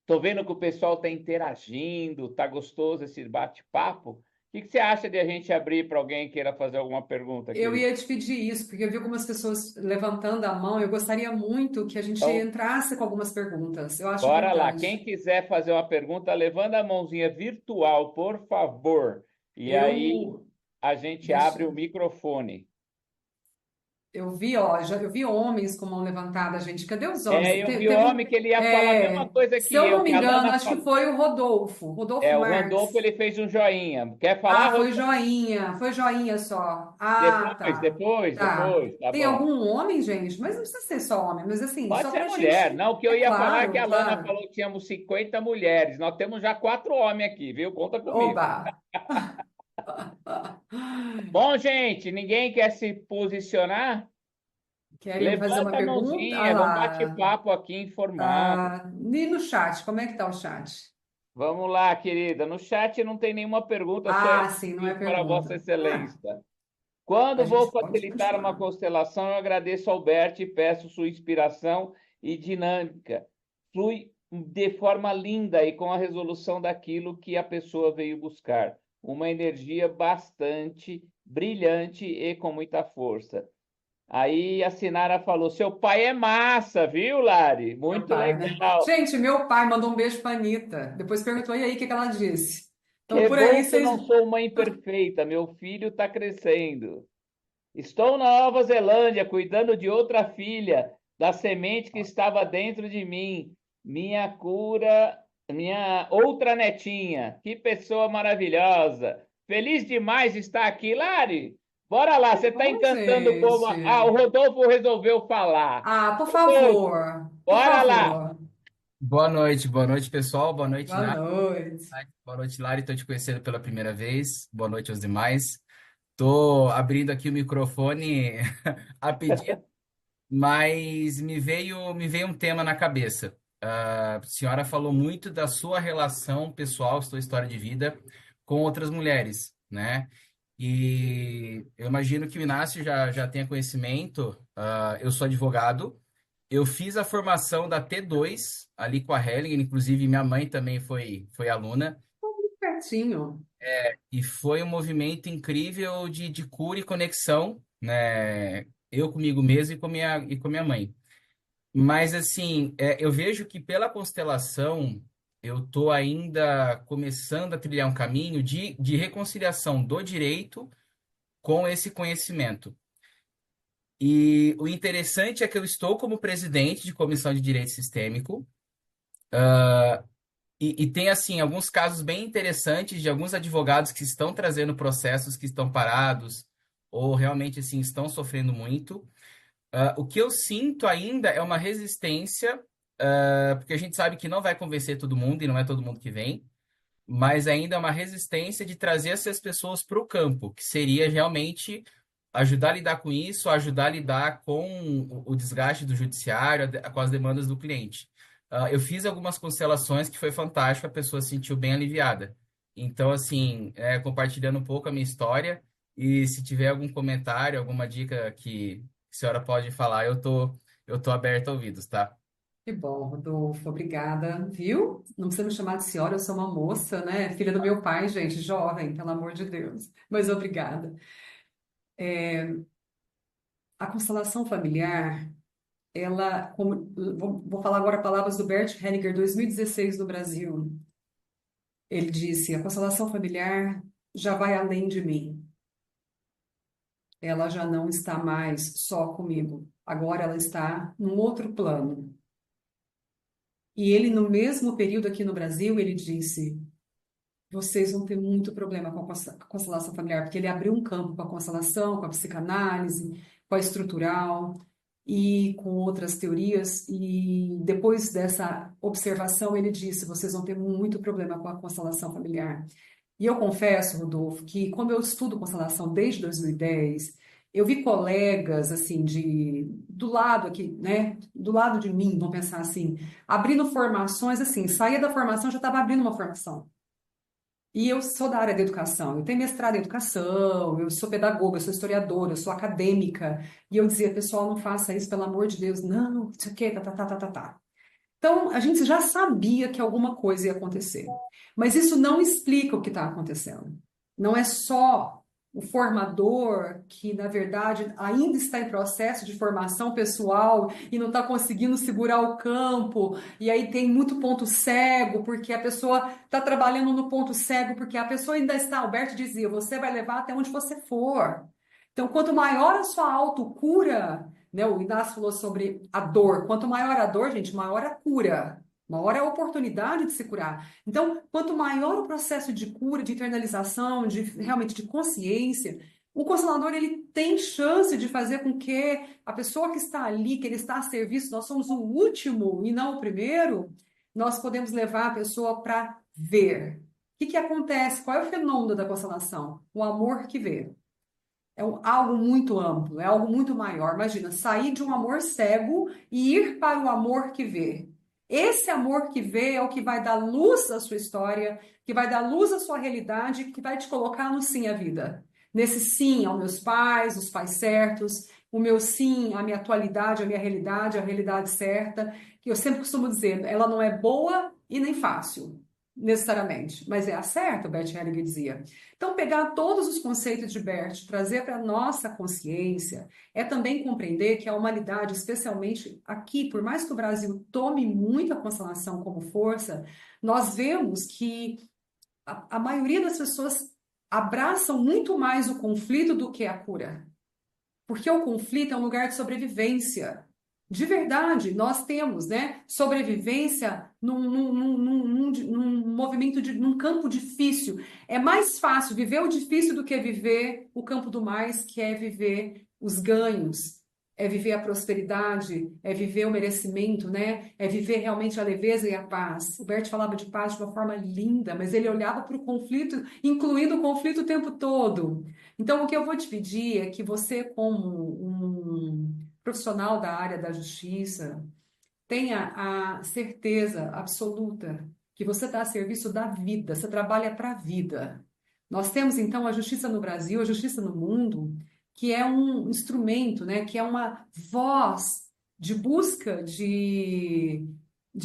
Tô vendo que o pessoal está interagindo, tá gostoso esse bate-papo. O que que você acha de a gente abrir para alguém que queira fazer alguma pergunta, Eu querido? ia te pedir isso, porque eu vi algumas pessoas levantando a mão. Eu gostaria muito que a gente Então, entrasse com algumas perguntas. Eu acho bora lá. Quem importante. quiser fazer uma pergunta, levanta a mãozinha virtual, por favor. E aí Eu, a gente abre o deixa, microfone. eu vi, ó, eu vi homens com mão levantada, gente. Cadê os homens? Eu vi o homem que ele ia falar a mesma coisa Se que eu eu, não me que a engano, Lana acho que falou. foi o Rodolfo, Rodolfo O Randolfo, Marques. ele fez um joinha. Quer falar, Ah, Rodolfo? foi joinha só. Ah, Depois, tá, depois, tá. depois, tá Tem bom. algum homem, gente? Mas não precisa ser só homem, mas assim, Pode só ser pra mulher. gente. Não, o que eu É ia falar é que claro, a Lana claro. falou que tínhamos 50 mulheres. Nós temos já 4 homens aqui, viu? Conta comigo. Oba! Bom, gente, ninguém quer se posicionar? Querem fazer uma Levanta a pergunta? Ah mãozinha, vamos lá. bate-papo aqui informado. Ah, e no chat, como é que tá o chat? Vamos lá, querida. No chat não tem nenhuma pergunta, só Ah, sim, não é elogio para Vossa pergunta. Ah, Excelência. a Quando vou gente pode facilitar uma continuar. constelação, eu agradeço ao Bert e peço sua inspiração e dinâmica. Flui de forma linda e com a resolução daquilo que a pessoa veio buscar. Uma energia bastante brilhante e com muita força. Aí a Sinara falou: seu pai é massa, viu, Lari? Meu Muito pai, né? legal. Gente, meu pai mandou um beijo pra Anitta. Depois perguntou, e aí, o que que ela disse? Então, Que por aí, bom que eu não vocês. sou mãe perfeita, meu filho está crescendo. Estou na Nova Zelândia cuidando de outra filha, da semente que estava dentro de mim, minha cura, minha outra netinha. Que pessoa maravilhosa. Feliz demais de estar aqui, Lari. Bora lá, você está Bom, encantando o povo. Ah, o gente. Rodolfo resolveu falar. Ah, por Rodolfo, favor. Por bora lá. favor. Boa noite, pessoal. Boa noite, Boa Nath. noite. Boa noite, Lari. Estou te conhecendo pela primeira vez. Boa noite aos demais. Estou abrindo aqui o microfone a pedido, mas me veio um tema na cabeça. A senhora falou muito da sua relação pessoal, sua história de vida com outras mulheres, né? E eu imagino que o Inácio já tenha conhecimento. Eu sou advogado. Eu fiz a formação da T2 ali com a Helen, inclusive minha mãe também foi aluna, Pertinho. e foi um movimento incrível de cura e conexão, né? Eu comigo mesmo e com minha mãe. Mas, assim, eu vejo que pela constelação, eu estou ainda começando a trilhar um caminho de reconciliação do direito com esse conhecimento. E o interessante é que eu estou como presidente de comissão de direito sistêmico. E tem, assim, alguns casos bem interessantes de alguns advogados que estão trazendo processos que estão parados ou realmente, assim, estão sofrendo muito. O que eu sinto ainda é uma resistência, porque a gente sabe que não vai convencer todo mundo e não é todo mundo que vem, mas ainda é uma resistência de trazer essas pessoas para o campo, que seria realmente ajudar a lidar com isso, ajudar a lidar com o desgaste do judiciário, com as demandas do cliente. Eu fiz algumas constelações que foi fantástico, a pessoa se sentiu bem aliviada. Então, assim, compartilhando um pouco a minha história, e se tiver algum comentário, alguma dica que a senhora pode falar, eu tô aberto a ouvidos, tá? Que bom, Rodolfo. Obrigada. Viu? Não precisa me chamar de senhora, eu sou uma moça, né? Filha do meu pai, gente, jovem, pelo amor de Deus. Mas obrigada. A constelação familiar, ela, vou falar agora palavras do Bert Hellinger, 2016 no Brasil. Ele disse: a constelação familiar já vai além de mim. Ela já não está mais só comigo. Agora ela está num outro plano. E ele, no mesmo período aqui no Brasil, ele disse: vocês vão ter muito problema com a constelação familiar, porque ele abriu um campo com a constelação, com a psicanálise, com a estrutural e com outras teorias. E depois dessa observação, ele disse: vocês vão ter muito problema com a constelação familiar. E eu confesso, Rodolfo, que como eu estudo constelação desde 2010, eu vi colegas assim do lado aqui, né, do lado de mim, vamos pensar assim, abrindo formações assim, saía da formação já estava abrindo uma formação. E eu sou da área da educação, eu tenho mestrado em educação, eu sou pedagoga, eu sou historiadora, eu sou acadêmica. E eu dizia: pessoal, não faça isso, pelo amor de Deus, não, isso aqui, tá, tá, tá, tá, tá, tá. Então, a gente já sabia que alguma coisa ia acontecer. Mas isso não explica o que está acontecendo. Não é só o formador que, na verdade, ainda está em processo de formação pessoal e não está conseguindo segurar o campo, e aí tem muito ponto cego, porque a pessoa está trabalhando no ponto cego, porque a pessoa ainda está, Alberto dizia, você vai levar até onde você for. Então, quanto maior a sua autocura, né? O Inácio falou sobre a dor. Quanto maior a dor, gente, maior a cura. Maior é a oportunidade de se curar. Então, quanto maior o processo de cura, de internalização, de realmente de consciência, o consolador ele tem chance de fazer com que a pessoa que está ali, que ele está a serviço, nós somos o último e não o primeiro, nós podemos levar a pessoa para ver. O que que acontece? Qual é o fenômeno da constelação? O amor que vê. Algo muito amplo, é algo muito maior. Imagina, sair de um amor cego e ir para o amor que vê. Esse amor que vê é o que vai dar luz à sua história, que vai dar luz à sua realidade, que vai te colocar no sim à vida. Nesse sim aos meus pais, os pais certos, o meu sim à minha atualidade, à minha realidade, a realidade certa, que eu sempre costumo dizer, ela não é boa e nem fácil, necessariamente, mas é a certa, o Bert Hellinger dizia. Então, pegar todos os conceitos de Bert, trazer para a nossa consciência, é também compreender que a humanidade, especialmente aqui, por mais que o Brasil tome muita constelação como força, nós vemos que a maioria das pessoas abraçam muito mais o conflito do que a cura. Porque o conflito é um lugar de sobrevivência. De verdade, nós temos, né, sobrevivência num movimento, num campo difícil. É mais fácil viver o difícil do que viver o campo do mais, que é viver os ganhos, é viver a prosperidade, é viver o merecimento, né? É viver realmente a leveza e a paz. O Bert falava de paz de uma forma linda, mas ele olhava para o conflito, incluindo o conflito o tempo todo. Então, o que eu vou te pedir é que você, como um profissional da área da justiça, tenha a certeza absoluta que você está a serviço da vida, você trabalha para a vida. Nós temos, então, a justiça no Brasil, a justiça no mundo, que é um instrumento, né, que é uma voz de busca de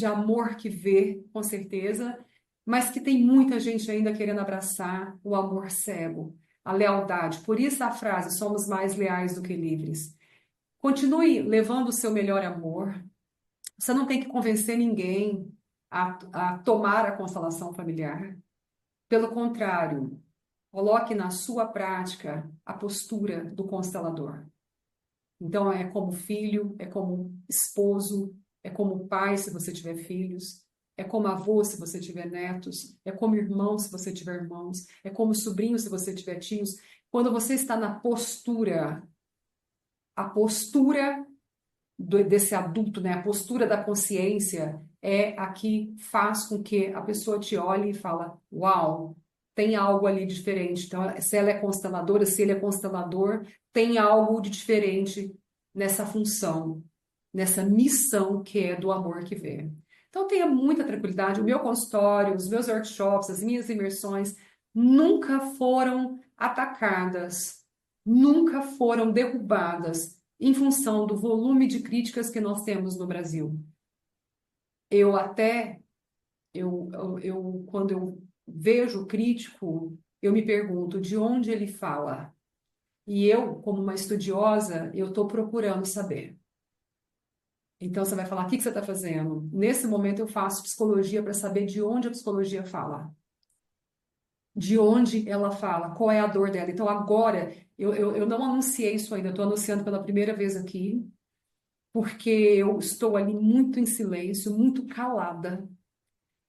amor que vê, com certeza, mas que tem muita gente ainda querendo abraçar o amor cego, a lealdade. Por isso a frase, somos mais leais do que livres. Continue levando o seu melhor amor. Você não tem que convencer ninguém a tomar a constelação familiar. Pelo contrário, coloque na sua prática a postura do constelador. Então, é como filho, é como esposo, é como pai, se você tiver filhos, é como avô, se você tiver netos, é como irmão, se você tiver irmãos, é como sobrinho, se você tiver tios. Quando você está na postura, a postura desse adulto, né? A postura da consciência é a que faz com que a pessoa te olhe e fala: uau, tem algo ali diferente. Então, se ela é consteladora, se ele é constelador, tem algo de diferente nessa função, nessa missão que é do amor que vê. Então, tenha muita tranquilidade. O meu consultório, os meus workshops, as minhas imersões nunca foram atacadas, nunca foram derrubadas em função do volume de críticas que nós temos no Brasil. Eu até, quando eu vejo o crítico, eu me pergunto de onde ele fala. E eu, como uma estudiosa, eu estou procurando saber. Então você vai falar: o que você está fazendo? Nesse momento eu faço psicologia para saber de onde a psicologia fala. De onde ela fala, qual é a dor dela. Então agora, eu não anunciei isso ainda, estou anunciando pela primeira vez aqui, porque eu estou ali muito em silêncio, muito calada,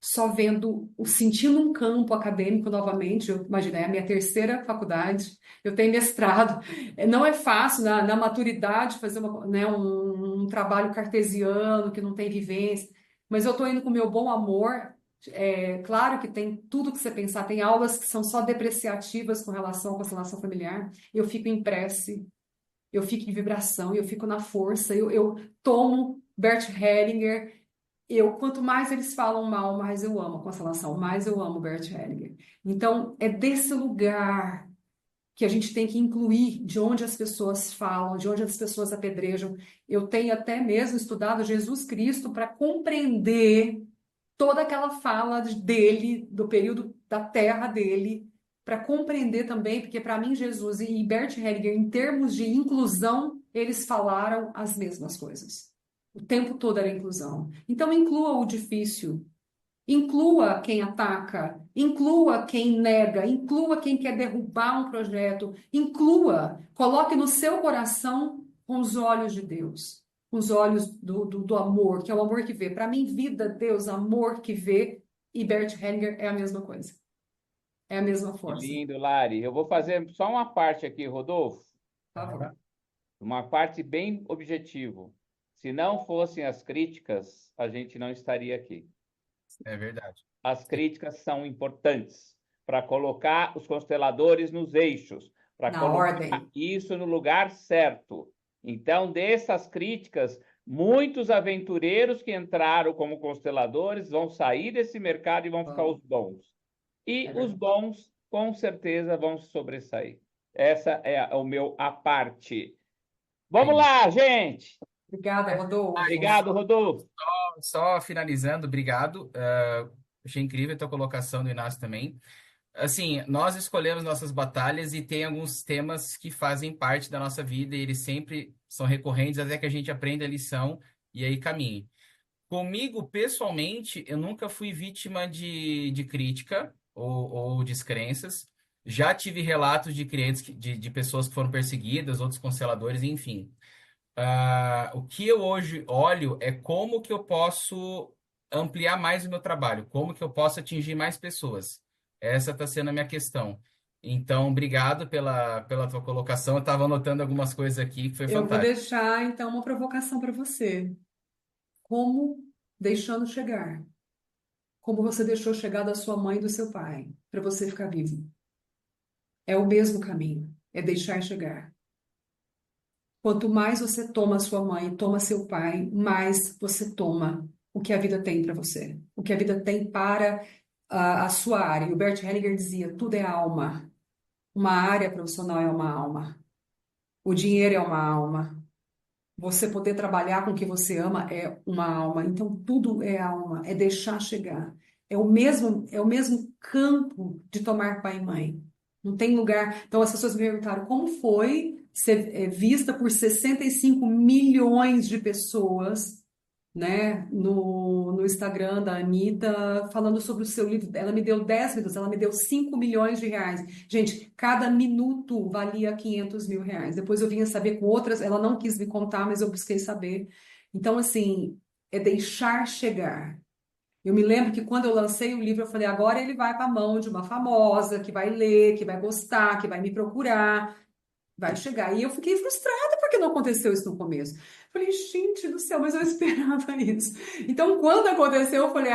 só vendo, sentindo um campo acadêmico novamente. Eu imaginei, é a minha terceira faculdade, eu tenho mestrado. Não é fácil na maturidade fazer né, um trabalho cartesiano que não tem vivência, mas eu estou indo com o meu bom amor. É claro que tem tudo que você pensar, tem aulas que são só depreciativas com relação à constelação familiar. Eu fico em prece, eu fico em vibração, eu fico na força, eu tomo Bert Hellinger. Quanto mais eles falam mal, mais eu amo a constelação, mais eu amo Bert Hellinger. Então, é desse lugar que a gente tem que incluir de onde as pessoas falam, de onde as pessoas apedrejam. Eu tenho até mesmo estudado Jesus Cristo para compreender toda aquela fala dele, do período da terra dele, para compreender também, porque para mim Jesus e Bert Hellinger, em termos de inclusão, eles falaram as mesmas coisas. O tempo todo era inclusão. Então, inclua o difícil, inclua quem ataca, inclua quem nega, inclua quem quer derrubar um projeto, inclua, coloque no seu coração com os olhos de Deus, com os olhos do amor, que é o amor que vê. Para mim, vida, Deus, amor que vê, e Bert Hellinger é a mesma coisa, é a mesma Que força. lindo, Lari. Eu vou fazer só uma parte aqui, Rodolfo. Por favor. Uma parte bem objetivo. Se não fossem as críticas, a gente não estaria aqui. É verdade. As críticas são importantes para colocar os consteladores nos eixos, para Na colocar ordem. isso no lugar certo. Então, dessas críticas, muitos aventureiros que entraram como consteladores vão sair desse mercado e vão ficar os bons. E É os verdade. bons, com certeza, vão se sobressair. Essa é o meu à parte. Vamos Sim. lá, gente! Obrigada, Rodolfo. Obrigado, Rodolfo. Só finalizando, obrigado. Achei incrível a tua colocação do Inácio também. Assim, nós escolhemos nossas batalhas e tem alguns temas que fazem parte da nossa vida e eles sempre são recorrentes até que a gente aprenda a lição e aí caminhe. Comigo, pessoalmente, eu nunca fui vítima de crítica ou descrenças. Já tive relatos de clientes, de pessoas que foram perseguidas, outros consteladores, enfim. O que eu hoje olho é como que eu posso ampliar mais o meu trabalho, como que eu posso atingir mais pessoas. Essa está sendo a minha questão. Então, obrigado pela tua colocação. Eu estava anotando algumas coisas aqui que foi Eu vou fantástico. deixar, então, uma provocação para você. Como deixando chegar? Como você deixou chegar da sua mãe e do seu pai, para você ficar vivo. É o mesmo caminho, é deixar chegar. Quanto mais você toma a sua mãe, toma seu pai, mais você toma o que a vida tem para você, o que a vida tem para a sua área. E o Bert Hellinger dizia, tudo é alma. Uma área profissional é uma alma. O dinheiro é uma alma. Você poder trabalhar com o que você ama é uma alma. Então, tudo é alma, é deixar chegar. É o mesmo campo de tomar pai e mãe. Não tem lugar. Então, as pessoas me perguntaram como foi ser vista por 65 milhões de pessoas, né, no Instagram da Anitta, falando sobre o seu livro. Ela me deu 10 minutos, ela me deu 5 milhões de reais. Gente, cada minuto valia 500 mil reais. Depois eu vinha saber com outras, ela não quis me contar, mas eu busquei saber. Então, assim, é deixar chegar. Eu me lembro que quando eu lancei o livro, eu falei, agora ele vai para a mão de uma famosa, que vai ler, que vai gostar, que vai me procurar. Vai chegar. E eu fiquei frustrada porque não aconteceu isso no começo. Falei, gente do céu, mas eu esperava isso. Então, quando aconteceu, eu falei,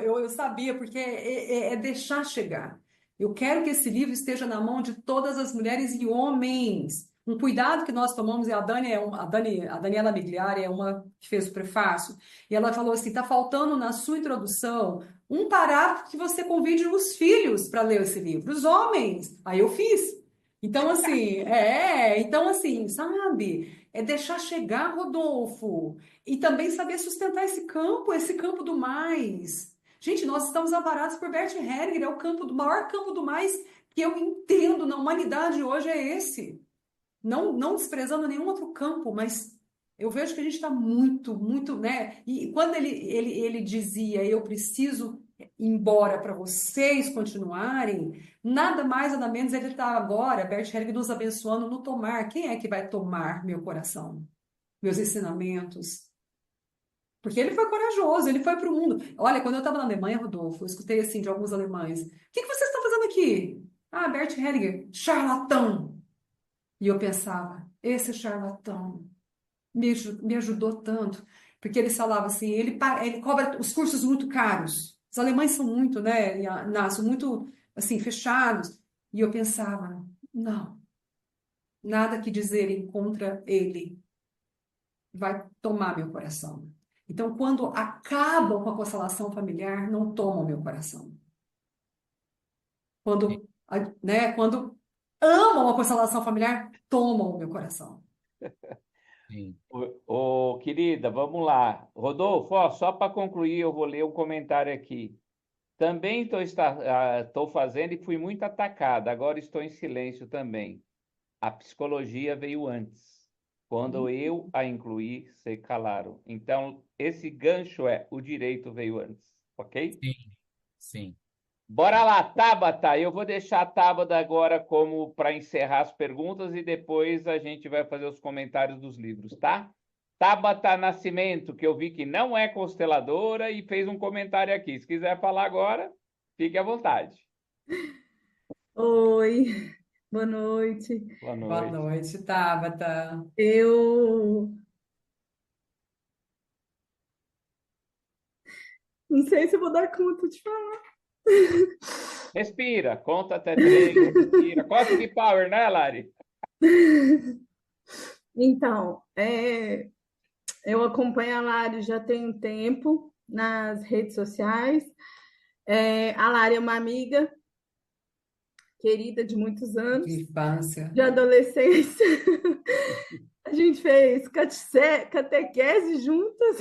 eu sabia, porque é deixar chegar. Eu quero que esse livro esteja na mão de todas as mulheres e homens. Um cuidado que nós tomamos, e a Daniela Migliari é uma que fez o prefácio, e ela falou assim: está faltando na sua introdução um parágrafo que você convide os filhos para ler esse livro, os homens. Aí eu fiz. Então assim, sabe? É deixar chegar, Rodolfo, e também saber sustentar esse campo do mais. Gente, nós estamos amparados por Bert Hellinger, é o maior campo do mais que eu entendo na humanidade hoje é esse. Não desprezando nenhum outro campo, mas eu vejo que a gente está muito, muito, né? E quando ele dizia, eu preciso ir embora para vocês continuarem, nada mais, nada menos, ele está agora, Bert Hellinger, nos abençoando no tomar. Quem é que vai tomar meu coração? Meus ensinamentos? Porque ele foi corajoso, ele foi para o mundo. Olha, quando eu estava na Alemanha, Rodolfo, eu escutei assim de alguns alemães: o que que vocês estão fazendo aqui? Ah, Bert Hellinger, charlatão. E eu pensava: esse charlatão me ajudou tanto, porque eles falavam assim: ele cobra os cursos muito caros. Os alemães são muito, né, Inácio, muito assim, fechados. E eu pensava: não, nada que dizerem contra ele vai tomar meu coração. Então, quando acabam com a constelação familiar, não tomam meu coração. Quando amam a constelação familiar, tomam o meu coração. Sim. Querida, vamos lá. Rodolfo, ó, só para concluir, eu vou ler um comentário aqui. Também estou fazendo e fui muito atacada. Agora estou em silêncio também. A psicologia veio antes. Quando eu a incluí, se calaram. Então, esse gancho é: o direito veio antes, ok? Sim, sim. Bora lá, Tabata. Eu vou deixar a Tabata agora como para encerrar as perguntas e depois a gente vai fazer os comentários dos livros, tá? Tabata Nascimento, que eu vi que não é consteladora e fez um comentário aqui. Se quiser falar agora, fique à vontade. Oi, boa noite. Boa Boa noite. noite, Tabata. Eu não sei se eu vou dar conta de falar. Respira, conta até 3, respira. Cosmic Power, né, Lari? Então, eu acompanho a Lari já tem um tempo nas redes sociais. A Lari é uma amiga querida de muitos De anos, infância. de adolescência. A gente fez catequese juntas.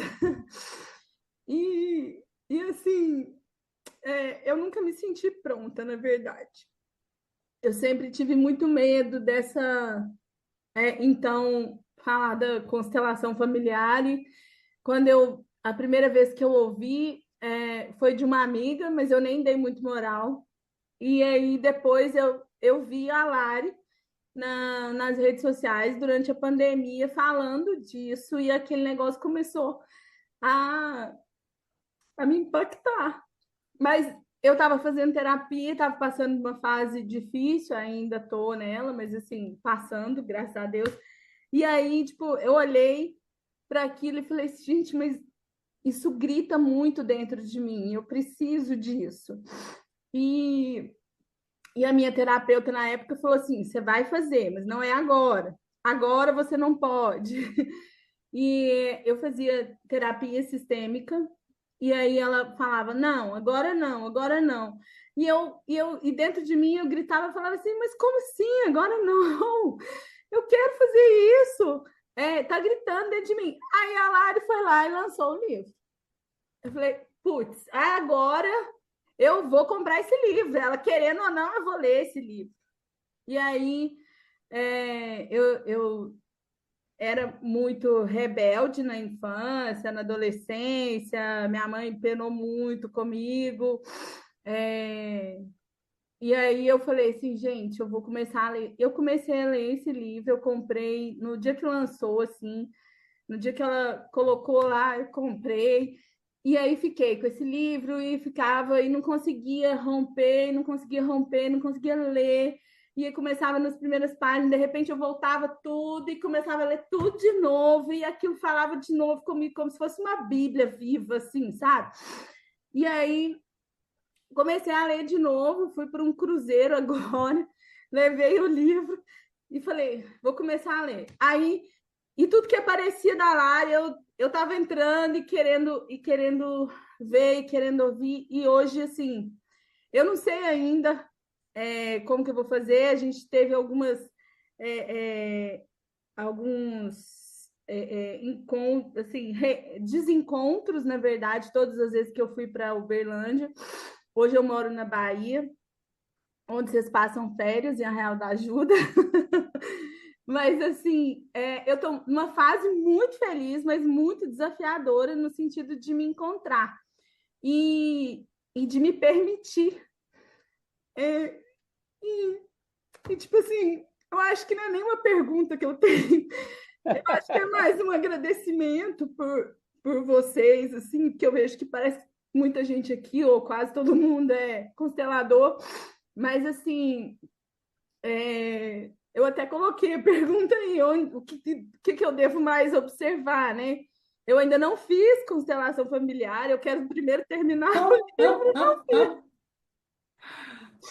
E assim, eu nunca me senti pronta, na verdade. Eu sempre tive muito medo então, falar da constelação familiar. E a primeira vez que eu ouvi foi de uma amiga, mas eu nem dei muito moral. E aí depois eu vi a Lari nas redes sociais durante a pandemia falando disso, e aquele negócio começou a, a me impactar. Mas eu estava fazendo terapia, estava passando uma fase difícil, ainda estou nela, mas assim, passando, graças a Deus. E aí, tipo, eu olhei para aquilo e falei, gente, mas isso grita muito dentro de mim, eu preciso disso. E, e a minha terapeuta na época falou assim: você vai fazer, mas não é agora. Agora você não pode. E eu fazia terapia sistêmica, e aí ela falava: não, agora não, agora não. E dentro de mim eu gritava, falava assim: mas como assim? Agora não? Eu quero fazer isso. Tá gritando dentro de mim. Aí a Lari foi lá e lançou o livro. Eu falei: putz, agora eu vou comprar esse livro. Ela querendo ou não, eu vou ler esse livro. E aí eu era muito rebelde na infância, na adolescência. Minha mãe penou muito comigo. E aí eu falei assim, gente, eu vou começar a ler. Eu comecei a ler esse livro, eu comprei no dia que lançou, assim, no dia que ela colocou lá, eu comprei. E aí fiquei com esse livro e ficava e não conseguia romper, não conseguia romper, não conseguia ler. E aí começava nas primeiras páginas, de repente eu voltava tudo e começava a ler tudo de novo, e aquilo falava de novo comigo, como se fosse uma Bíblia viva, assim, sabe? E aí comecei a ler de novo, fui para um cruzeiro agora, levei o livro e falei, vou começar a ler. Aí, e tudo que aparecia da Lari, eu estava entrando e querendo ver e querendo ouvir. E hoje, assim, eu não sei ainda como que eu vou fazer. A gente teve alguns encontros, assim, desencontros, na verdade, todas as vezes que eu fui para Uberlândia. Hoje eu moro na Bahia, onde vocês passam férias em Arraial da Ajuda. Mas, assim, eu estou numa fase muito feliz, mas muito desafiadora no sentido de me encontrar e de me permitir. Tipo assim, eu acho que não é nenhuma pergunta que eu tenho. Eu acho que é mais um agradecimento por vocês, assim, porque eu vejo que parece que muita gente aqui, ou quase todo mundo é constelador, mas assim, eu até coloquei a pergunta aí, o que eu devo mais observar, né? Eu ainda não fiz constelação familiar, eu quero primeiro terminar o livro.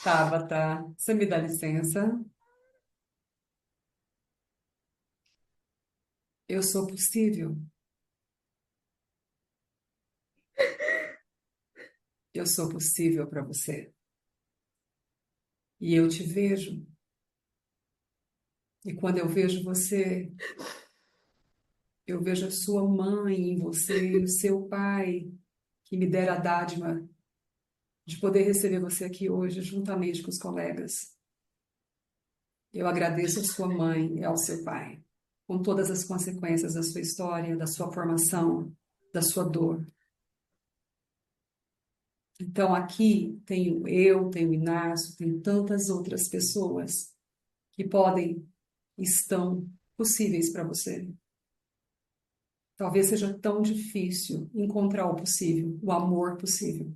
Tabata, você me dá licença? Eu sou possível. Eu sou possível para você. E eu te vejo. E quando eu vejo você, eu vejo a sua mãe em você e o seu pai, que me dera a dádiva de poder receber você aqui hoje, juntamente com os colegas. Eu agradeço a sua mãe e ao seu pai, com todas as consequências da sua história, da sua formação, da sua dor. Então, aqui tenho eu, tenho o Inácio, tenho tantas outras pessoas que podem, estão possíveis para você. Talvez seja tão difícil encontrar o possível, o amor possível.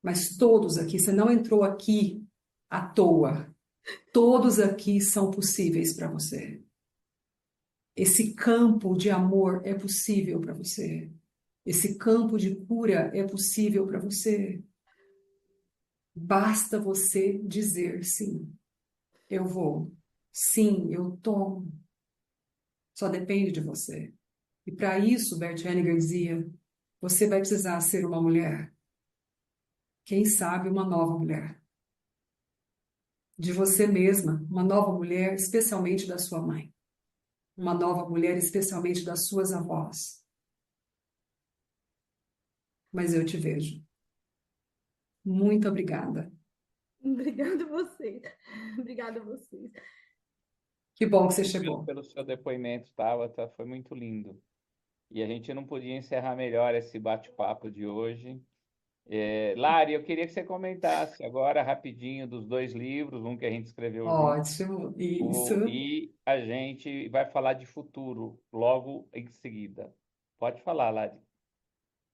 Mas todos aqui, você não entrou aqui à toa. Todos aqui são possíveis para você. Esse campo de amor é possível para você. Esse campo de cura é possível para você. Basta você dizer sim, eu vou. Sim, eu tomo. Só depende de você. E para isso, Bert Hellinger dizia, você vai precisar ser uma mulher. Quem sabe uma nova mulher. De você mesma, uma nova mulher, especialmente da sua mãe. Uma nova mulher, especialmente das suas avós. Mas eu te vejo. Muito obrigada. Obrigada a vocês. Obrigada a vocês. Que bom que você Obrigado chegou. pelo seu depoimento, Tabata, foi muito lindo. E a gente não podia encerrar melhor esse bate-papo de hoje. Lari, eu queria que você comentasse agora rapidinho dos dois livros, um que a gente escreveu junto, Ótimo, isso. e a gente vai falar de futuro logo em seguida. Pode falar, Lari.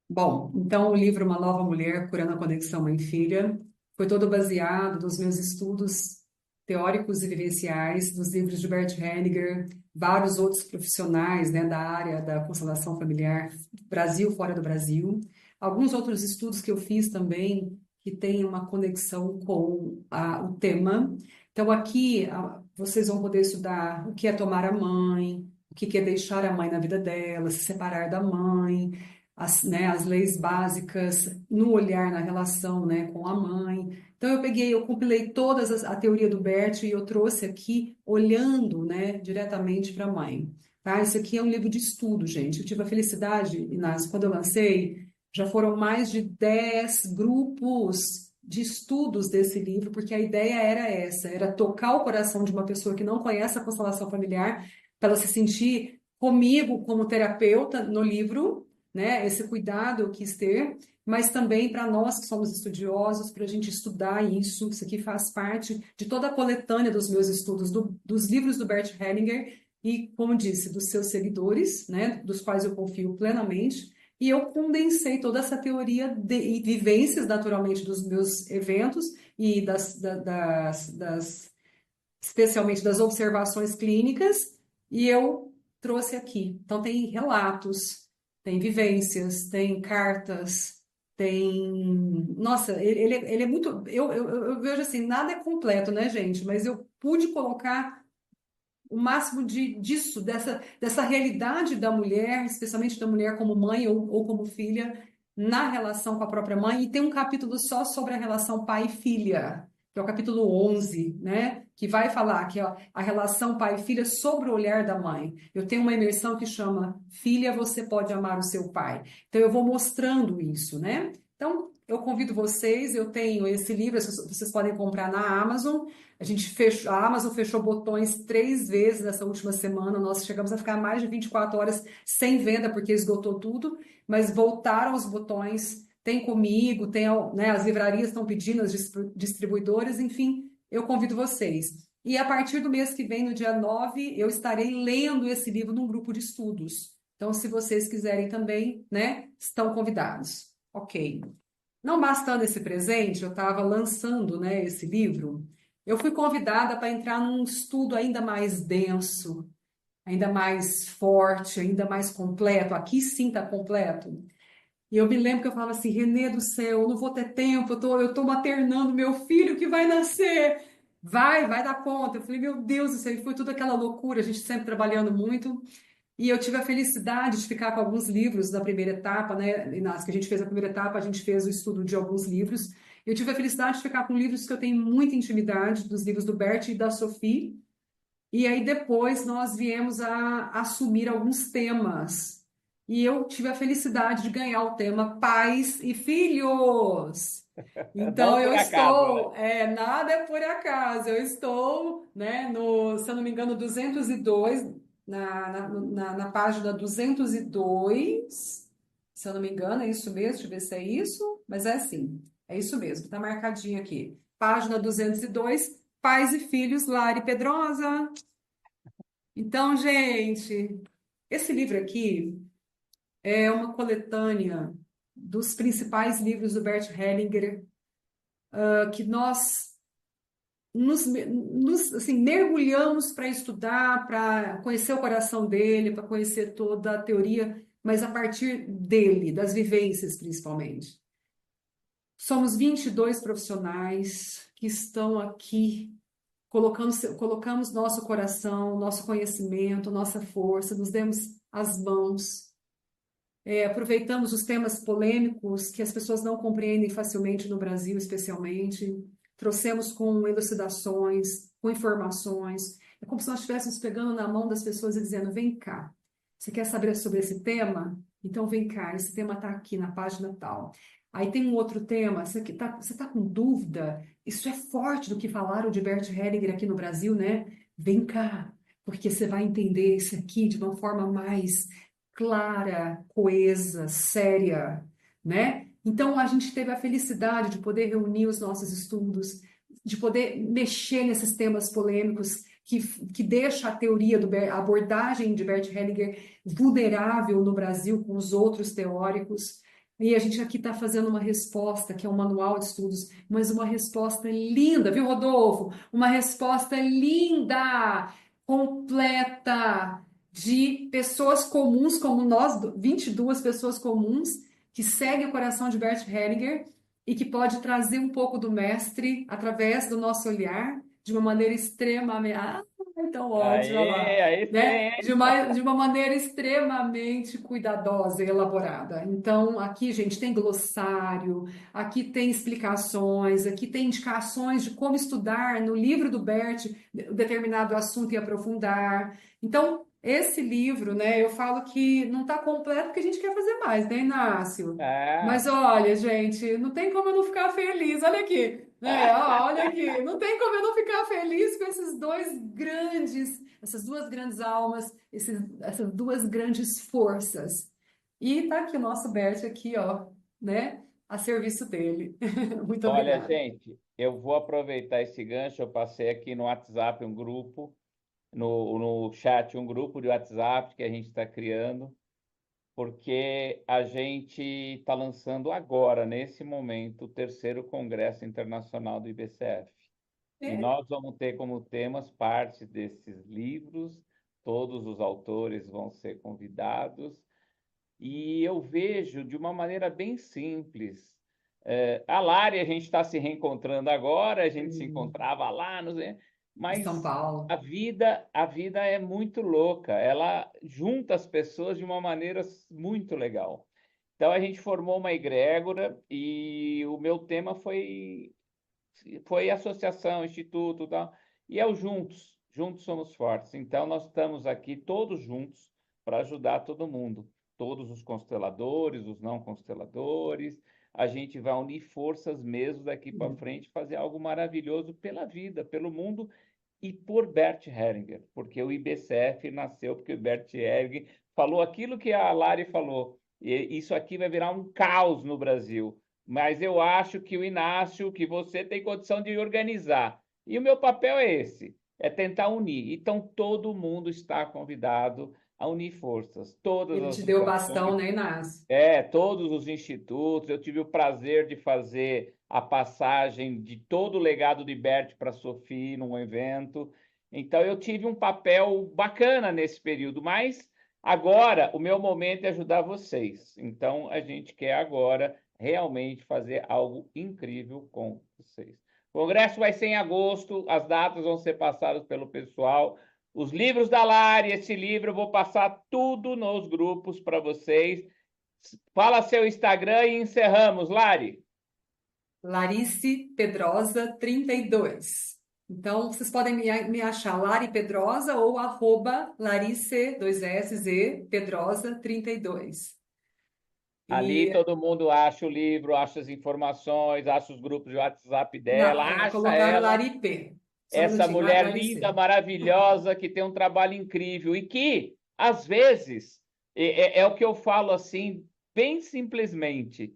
Bom, então o livro Uma Nova Mulher, Curando a Conexão Mãe-Filha, foi todo baseado nos meus estudos teóricos e vivenciais, dos livros de Bert Hellinger, vários outros profissionais, né, da área da constelação familiar, Brasil, fora do Brasil. Alguns outros estudos que eu fiz também, que têm uma conexão com o tema. Então, aqui vocês vão poder estudar o que é tomar a mãe, o que é deixar a mãe na vida dela, se separar da mãe, as leis básicas no olhar, na relação, né, com a mãe. Então eu compilei a teoria do Bert e eu trouxe aqui olhando, né, diretamente para a mãe. Tá? Isso aqui é um livro de estudo, gente. Eu tive a felicidade, Inácio, quando eu lancei, já foram mais de 10 grupos de estudos desse livro, porque a ideia era essa, era tocar o coração de uma pessoa que não conhece a constelação familiar, para ela se sentir comigo como terapeuta no livro, né? Esse cuidado eu quis ter, mas também para nós que somos estudiosos, para a gente estudar isso. Isso aqui faz parte de toda a coletânea dos meus estudos, dos livros do Bert Hellinger e, como disse, dos seus seguidores, né? Dos quais eu confio plenamente. E eu condensei toda essa teoria e vivências, naturalmente, dos meus eventos e especialmente das observações clínicas, e eu trouxe aqui. Então, tem relatos, tem vivências, tem cartas, tem... Nossa, ele é muito... Eu vejo assim, nada é completo, né, gente? Mas eu pude colocar o máximo dessa realidade da mulher, especialmente da mulher como mãe ou como filha, na relação com a própria mãe. E tem um capítulo só sobre a relação pai e filha, que é o capítulo 11, né? Que vai falar que ó, a relação pai e filha sobre o olhar da mãe. Eu tenho uma imersão que chama Filha, você pode amar o seu pai. Então eu vou mostrando isso, né? Então eu convido vocês, eu tenho esse livro, vocês podem comprar na Amazon. A Amazon fechou botões 3 vezes nessa última semana. Nós chegamos a ficar mais de 24 horas sem venda porque esgotou tudo, mas voltaram os botões. Tem comigo, tem, né, as livrarias estão pedindo, as distribuidoras, enfim, eu convido vocês. E a partir do mês que vem, no dia 9, eu estarei lendo esse livro num grupo de estudos. Então, se vocês quiserem também, né, estão convidados. Ok. Não bastando esse presente, eu estava lançando, né, esse livro, eu fui convidada para entrar num estudo ainda mais denso, ainda mais forte, ainda mais completo. Aqui sim está completo. E eu me lembro que eu falava assim, Renê do céu, eu não vou ter tempo, eu tô maternando meu filho que vai nascer. Vai dar conta. Eu falei, meu Deus do céu, e foi tudo aquela loucura, a gente sempre trabalhando muito. E eu tive a felicidade de ficar com alguns livros da primeira etapa, né? Inácio, que a gente fez a primeira etapa, a gente fez o estudo de alguns livros. Eu tive a felicidade de ficar com livros que eu tenho muita intimidade, dos livros do Bert e da Sophie. E aí depois nós viemos a assumir alguns temas. E eu tive a felicidade de ganhar o tema Pais e Filhos. Então Não eu por acaso, né? estou, nada é por acaso, eu estou, né, no, se eu não me engano, 202, na página 202, se eu não me engano, é isso mesmo, deixa eu ver se é isso, mas é assim, é isso mesmo, está marcadinho aqui. Página 202, Pais e Filhos, Lari Pedrosa. Então, gente, esse livro aqui é uma coletânea dos principais livros do Bert Hellinger, que nós assim, mergulhamos para estudar, para conhecer o coração dele, para conhecer toda a teoria, mas a partir dele, das vivências principalmente. Somos 22 profissionais que estão aqui colocamos nosso coração, nosso conhecimento, nossa força, nos demos as mãos, aproveitamos os temas polêmicos que as pessoas não compreendem facilmente no Brasil, especialmente, trouxemos com elucidações, com informações. É como se nós estivéssemos pegando na mão das pessoas e dizendo: vem cá, você quer saber sobre esse tema? Então vem cá, esse tema está aqui na página tal. Aí tem um outro tema, você tá com dúvida? Isso é forte do que falaram de Bert Hellinger aqui no Brasil, né? Vem cá, porque você vai entender isso aqui de uma forma mais clara, coesa, séria, né? Então a gente teve a felicidade de poder reunir os nossos estudos, de poder mexer nesses temas polêmicos que deixa a teoria a abordagem de Bert Hellinger vulnerável no Brasil com os outros teóricos. E a gente aqui está fazendo uma resposta, que é um manual de estudos, mas uma resposta linda, viu, Rodolfo? Uma resposta linda, completa, de pessoas comuns como nós, 22 pessoas comuns, que seguem o coração de Bert Hellinger e que pode trazer um pouco do mestre através do nosso olhar, de uma maneira extremamente. Ah, então ótimo, olha lá. Aí sim, Né? hein? De uma maneira extremamente cuidadosa e elaborada. Então, aqui, gente, tem glossário, aqui tem explicações, aqui tem indicações de como estudar no livro do Bert determinado assunto e aprofundar. Então, esse livro, né, eu falo que não está completo porque a gente quer fazer mais, né, Inácio? Mas Ah. olha, gente, não tem como eu não ficar feliz. Olha aqui, né? Ó, olha aqui, não tem como eu não ficar feliz com essas duas grandes almas, essas duas grandes forças. E tá aqui o nosso Bert aqui, ó, né, a serviço dele. Muito Olha, obrigada. gente, eu vou aproveitar esse gancho. Eu passei aqui no WhatsApp um grupo, no chat um grupo de WhatsApp que a gente está criando, porque a gente está lançando agora, nesse momento, o terceiro Congresso Internacional do IBCF. E É, nós vamos ter como temas parte desses livros, todos os autores vão ser convidados, e eu vejo de uma maneira bem simples. A Lari, a gente está se reencontrando agora, a gente se encontrava lá, não sei, em São mas Paulo. a vida é muito louca, ela junta as pessoas de uma maneira muito legal. Então a gente formou uma egrégora e o meu tema foi associação, instituto, tal, e é o juntos, juntos somos fortes. Então nós estamos aqui todos juntos para ajudar todo mundo, todos os consteladores, os não consteladores. A gente vai unir forças mesmo daqui para frente, fazer algo maravilhoso pela vida, pelo mundo e por Bert Hellinger, porque o IBCF nasceu porque o Bert Hellinger falou aquilo que a Lari falou. E isso aqui vai virar um caos no Brasil, mas eu acho que o Inácio, que você tem condição de organizar. E o meu papel é esse, é tentar unir. Então todo mundo está convidado. a unir forças. Todas Ele as te deu o associações, bastão, né, Inácio? todos os institutos. Eu tive o prazer de fazer a passagem de todo o legado de Bert para a Sophie num evento. Então, eu tive um papel bacana nesse período, mas agora o meu momento é ajudar vocês. Então, a gente quer agora realmente fazer algo incrível com vocês. O congresso vai ser em agosto, as datas vão ser passadas pelo pessoal. Os livros da Lari, esse livro eu vou passar tudo nos grupos para vocês. Fala seu Instagram e encerramos, Lari. Larice Pedrosa 32. Então, vocês podem me achar Lari Pedrosa ou arroba Larice, 2S, Pedrosa 32. Ali E todo mundo acha o livro, acha as informações, acha os grupos de WhatsApp dela, acha colocaram ela, Lari P. Só um essa minutinho, mulher linda, Larice. maravilhosa, que tem um trabalho incrível e que, às vezes, é o que eu falo assim, bem simplesmente.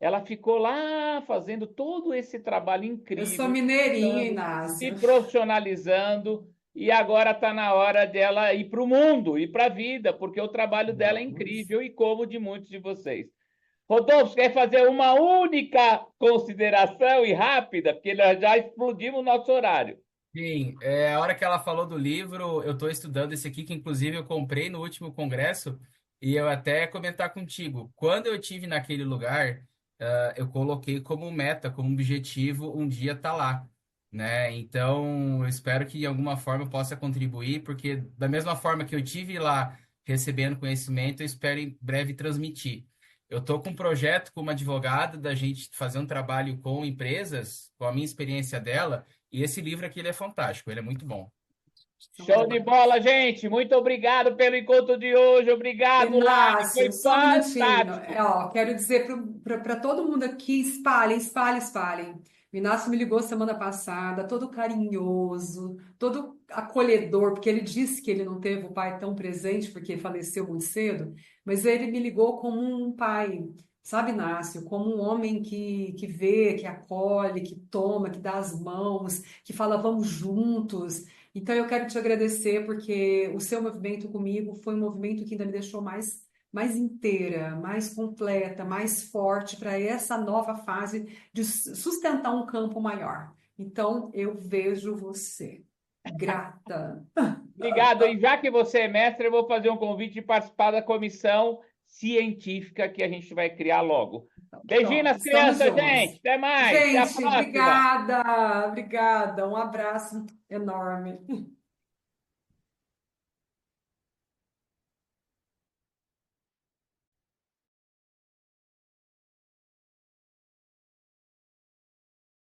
Ela ficou lá fazendo todo esse trabalho Eu sou incrível, mineirinha, estudando, se Inácio. profissionalizando, e agora está na hora dela ir para o mundo, ir para a vida, porque o trabalho dela é Vamos. incrível e como o de muitos de vocês. Rodolfo, quer fazer uma única consideração e rápida, porque nós já explodimos o nosso horário. Sim, a hora que ela falou do livro, eu estou estudando esse aqui, que inclusive eu comprei no último congresso, e eu até comentar contigo. Quando eu tive naquele lugar, eu coloquei como meta, como objetivo, um dia estar lá, né? Então, eu espero que de alguma forma eu possa contribuir, porque da mesma forma que eu tive lá recebendo conhecimento, eu espero em breve transmitir. Eu estou com um projeto como advogada da gente fazer um trabalho com empresas, com a minha experiência dela, e esse livro aqui ele é fantástico, ele é muito bom. Então, Show de bola, gente. Muito obrigado pelo encontro de hoje. Obrigado, Lari. Inácio, Foi só um minutinho. fantástico. Quero dizer para todo mundo aqui, espalhem, espalhem, espalhem. O Inácio me ligou semana passada, todo carinhoso, todo acolhedor, porque ele disse que ele não teve o pai tão presente, porque faleceu muito cedo, mas ele me ligou como um pai, sabe, Inácio? Como um homem que vê, que acolhe, que toma, que dá as mãos, que fala, vamos juntos. Então, eu quero te agradecer porque o seu movimento comigo foi um movimento que ainda me deixou mais inteira, mais completa, mais forte para essa nova fase de sustentar um campo maior. Então, eu vejo você. Grata. Obrigado. E já que você é mestre, eu vou fazer um convite de participar da comissão científica que a gente vai criar logo. Beijinho Pronto, nas estamos crianças, juntos. gente. Até mais. Até a Gente, próxima. obrigada, obrigada. Um abraço enorme.